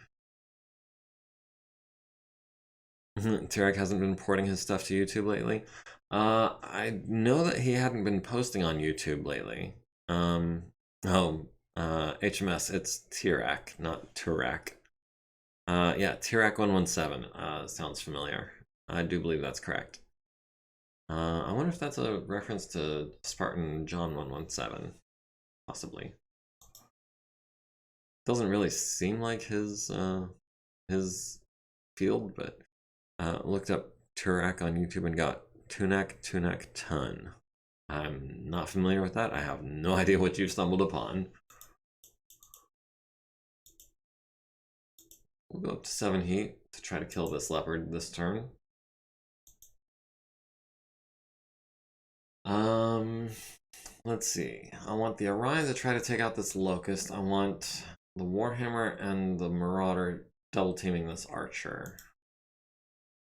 Tarek hasn't been porting his stuff to YouTube lately. I know that he hadn't been posting on YouTube lately. HMS, it's Tirak, not Turak. Yeah, Tirak117 sounds familiar. I do believe that's correct. I wonder if that's a reference to Spartan John 117, possibly. Doesn't really seem like his field, but looked up Turak on YouTube and got Tunak Ton. I'm not familiar with that. I have no idea what you've stumbled upon. We'll go up to 7 heat to try to kill this leopard this turn. Let's see. I want the Orion to try to take out this Locust. I want the Warhammer and the Marauder double teaming this Archer.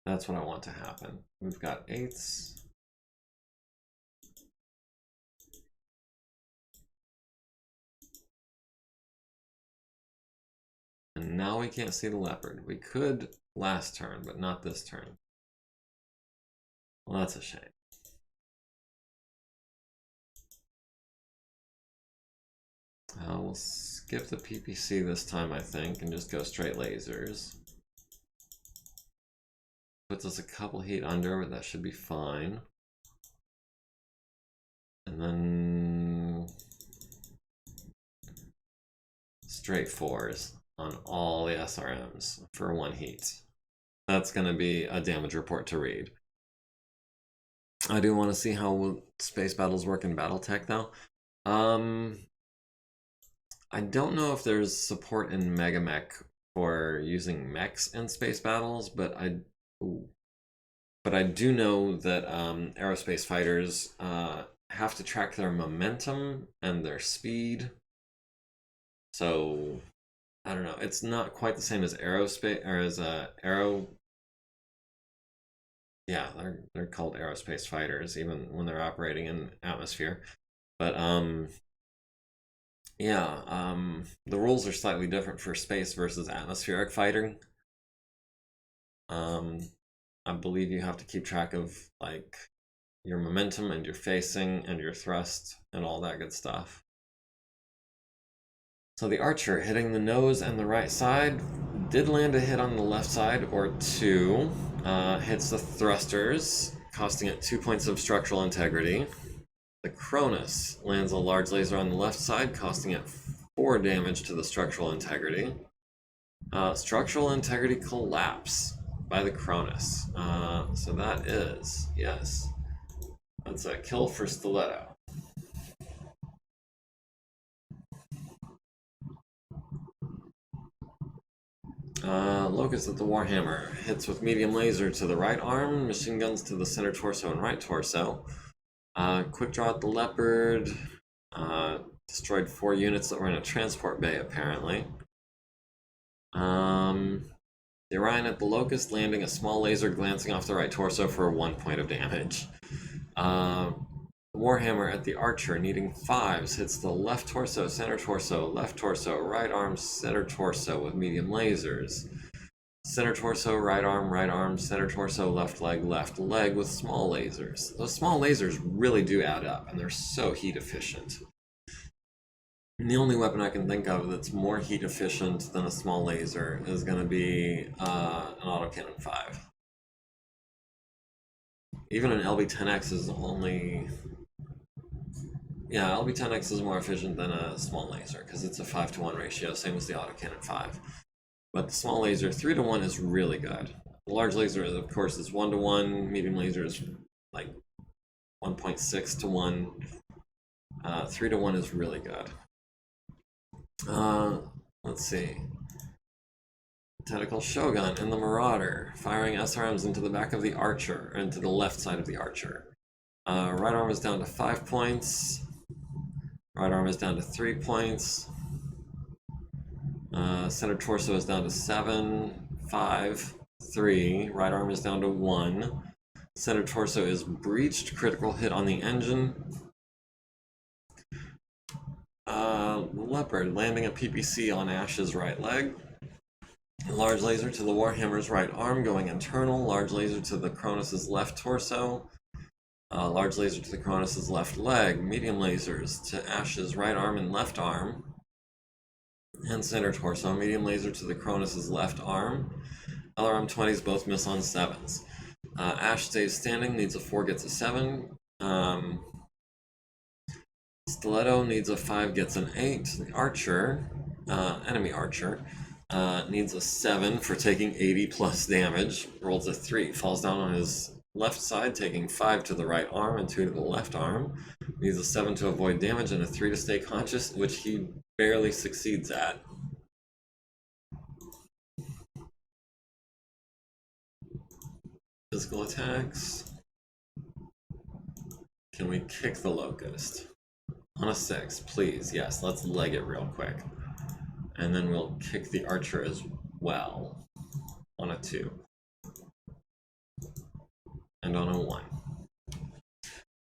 That's what I want to happen. We've got 8s. And now we can't see the Leopard. We could last turn, but not this turn. Well, that's a shame. We'll skip the PPC this time, I think, and just go straight lasers. Puts us a couple heat under, but that should be fine. And then straight 4s on all the SRMs for 1 heat. That's going to be a damage report to read. I do want to see how space battles work in Battletech, though. I don't know if there's support in MegaMek for using mechs in space battles, but I do know that aerospace fighters have to track their momentum and their speed. So I don't know. It's not quite the same as aerospace or as aero. Yeah, they're called aerospace fighters even when they're operating in atmosphere. But yeah, the rules are slightly different for space versus atmospheric fighting. I believe you have to keep track of like your momentum and your facing and your thrust and all that good stuff. So the archer hitting the nose and the right side did land a hit on the left side or 2. Hits the thrusters, costing it 2 points of structural integrity. The Cronus lands a large laser on the left side, costing it 4 damage to the structural integrity. Structural integrity collapse by the Cronus. So that is, yes, that's a kill for Stiletto. Locust at the Warhammer hits with medium laser to the right arm, machine guns to the center torso and right torso. Quick draw at the Leopard. Destroyed 4 units that were in a transport bay, apparently. The Orion at the Locust, landing a small laser glancing off the right torso for 1 point of damage. Warhammer at the Archer, needing 5s, hits the left torso, right arm, center torso with medium lasers. Center torso, right arm, center torso, left leg with small lasers. Those small lasers really do add up, and they're so heat efficient. And the only weapon I can think of that's more heat efficient than a small laser is going to be an autocannon 5. Even an LB-10X is only... Yeah, LB-10X is more efficient than a small laser because it's a 5-to-1 ratio, same as the autocannon 5. But the small laser, 3-to-1 is really good. The large laser, of course, is 1-to-1. Medium laser is like 1.6-to-1. 3-to-1 is really good. Let's see. Tactical Shogun and the Marauder, firing SRMs into the back of the Archer, or into the left side of the Archer. Right arm is down to 5 points. Right arm is down to 3 points. Center torso is down to 7, 5, 3. Right arm is down to 1. Center torso is breached. Critical hit on the engine. Leopard landing a PPC on Ash's right leg. Large laser to the Warhammer's right arm going internal. Large laser to the Cronus's left torso. Large laser to the Cronus's left leg. Medium lasers to Ash's right arm and left arm. And center torso. Medium laser to the Cronus's left arm. LRM 20s both miss on 7s. Ash stays standing, needs a 4, gets a 7. Stiletto needs a 5, gets an 8. The Archer, enemy Archer, needs a 7 for taking 80 plus damage. Rolls a 3, falls down on his left side, taking 5 to the right arm and 2 to the left arm. Needs a 7 to avoid damage and a 3 to stay conscious, which he barely succeeds at. Physical attacks. Can we kick the Locust? On a 6, please. Yes, let's leg it real quick. And then we'll kick the Archer as well. On a 2. And on a 1.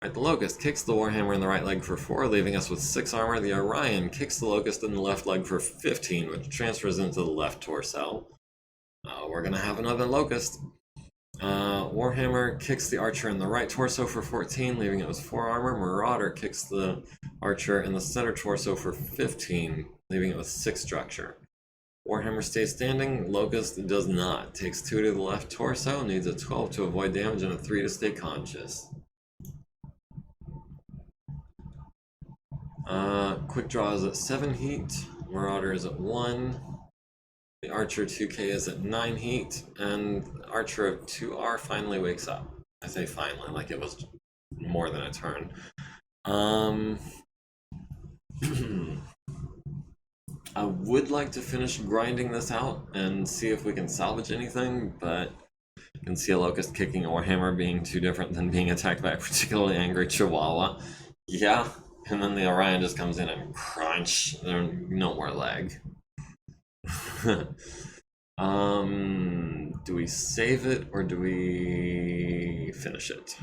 Alright, the Locust kicks the Warhammer in the right leg for 4, leaving us with 6 armor. The Orion kicks the Locust in the left leg for 15, which transfers into the left torso. We're gonna have another Locust. Warhammer kicks the Archer in the right torso for 14, leaving it with 4 armor. Marauder kicks the Archer in the center torso for 15, leaving it with 6 structure. Warhammer stays standing. Locust does not. Takes 2 to the left torso, needs a 12 to avoid damage and a 3 to stay conscious. Quick draw is at 7 heat. Marauder is at 1. The Archer 2K is at 9 heat, and Archer of 2R finally wakes up. I say finally, like it was more than a turn. I would like to finish grinding this out and see if we can salvage anything, but you can see a Locust kicking a Warhammer being too different than being attacked by a particularly angry Chihuahua. Yeah, and then the Orion just comes in and crunch. There's no more lag. Do we save it or do we finish it?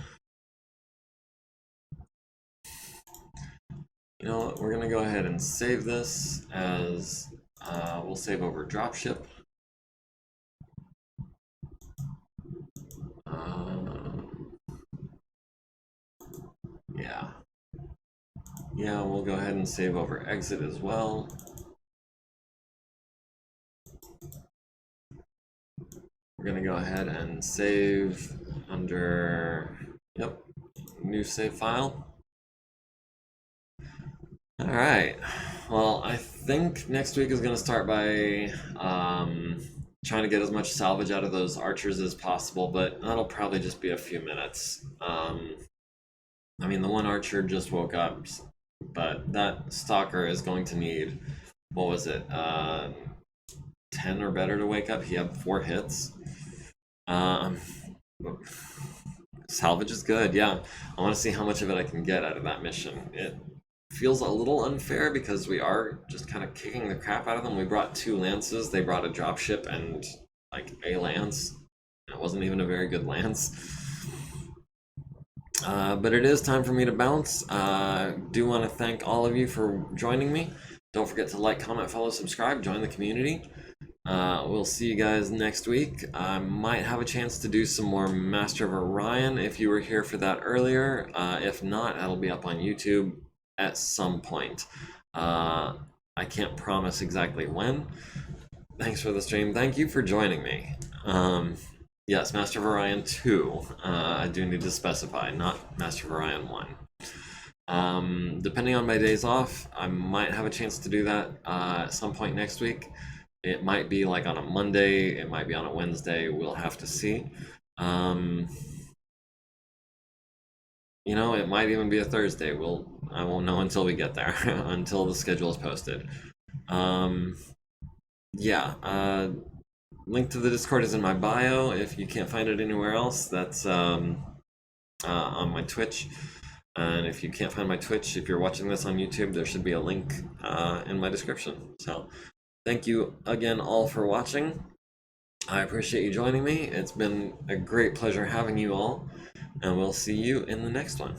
You know what? We're gonna go ahead and save this as we'll save over dropship. Yeah. Yeah, we'll go ahead and save over exit as well. We're gonna go ahead and save under, yep, new save file. All right. Well, I think next week is gonna start by trying to get as much salvage out of those archers as possible, but that'll probably just be a few minutes. I mean, the one archer just woke up, but that stalker is going to need, what was it, 10 or better to wake up. He had 4 hits. Um, salvage is good, yeah. I want to see how much of it I can get out of that mission. It feels a little unfair because we are just kind of kicking the crap out of them. We brought 2 lances, they brought a dropship and like a lance. It wasn't even a very good lance. But it is time for me to bounce. Do want to thank all of you for joining me. Don't forget to like, comment, follow, subscribe, join the community. We'll see you guys next week. I might have a chance to do some more Master of Orion if you were here for that earlier. If not, that'll be up on YouTube at some point. I can't promise exactly when. Thanks for the stream. Thank you for joining me. Yes, Master of Orion 2. I do need to specify, not Master of Orion 1. Depending on my days off, I might have a chance to do that at some point next week. It might be like on a Monday, it might be on a Wednesday, we'll have to see. You know, it might even be a Thursday. I won't know until we get there, until the schedule is posted. Yeah, link to the Discord is in my bio. If you can't find it anywhere else, that's on my Twitch. And if you can't find my Twitch, if you're watching this on YouTube, there should be a link in my description. So thank you again all for watching. I appreciate you joining me. It's been a great pleasure having you all, and we'll see you in the next one.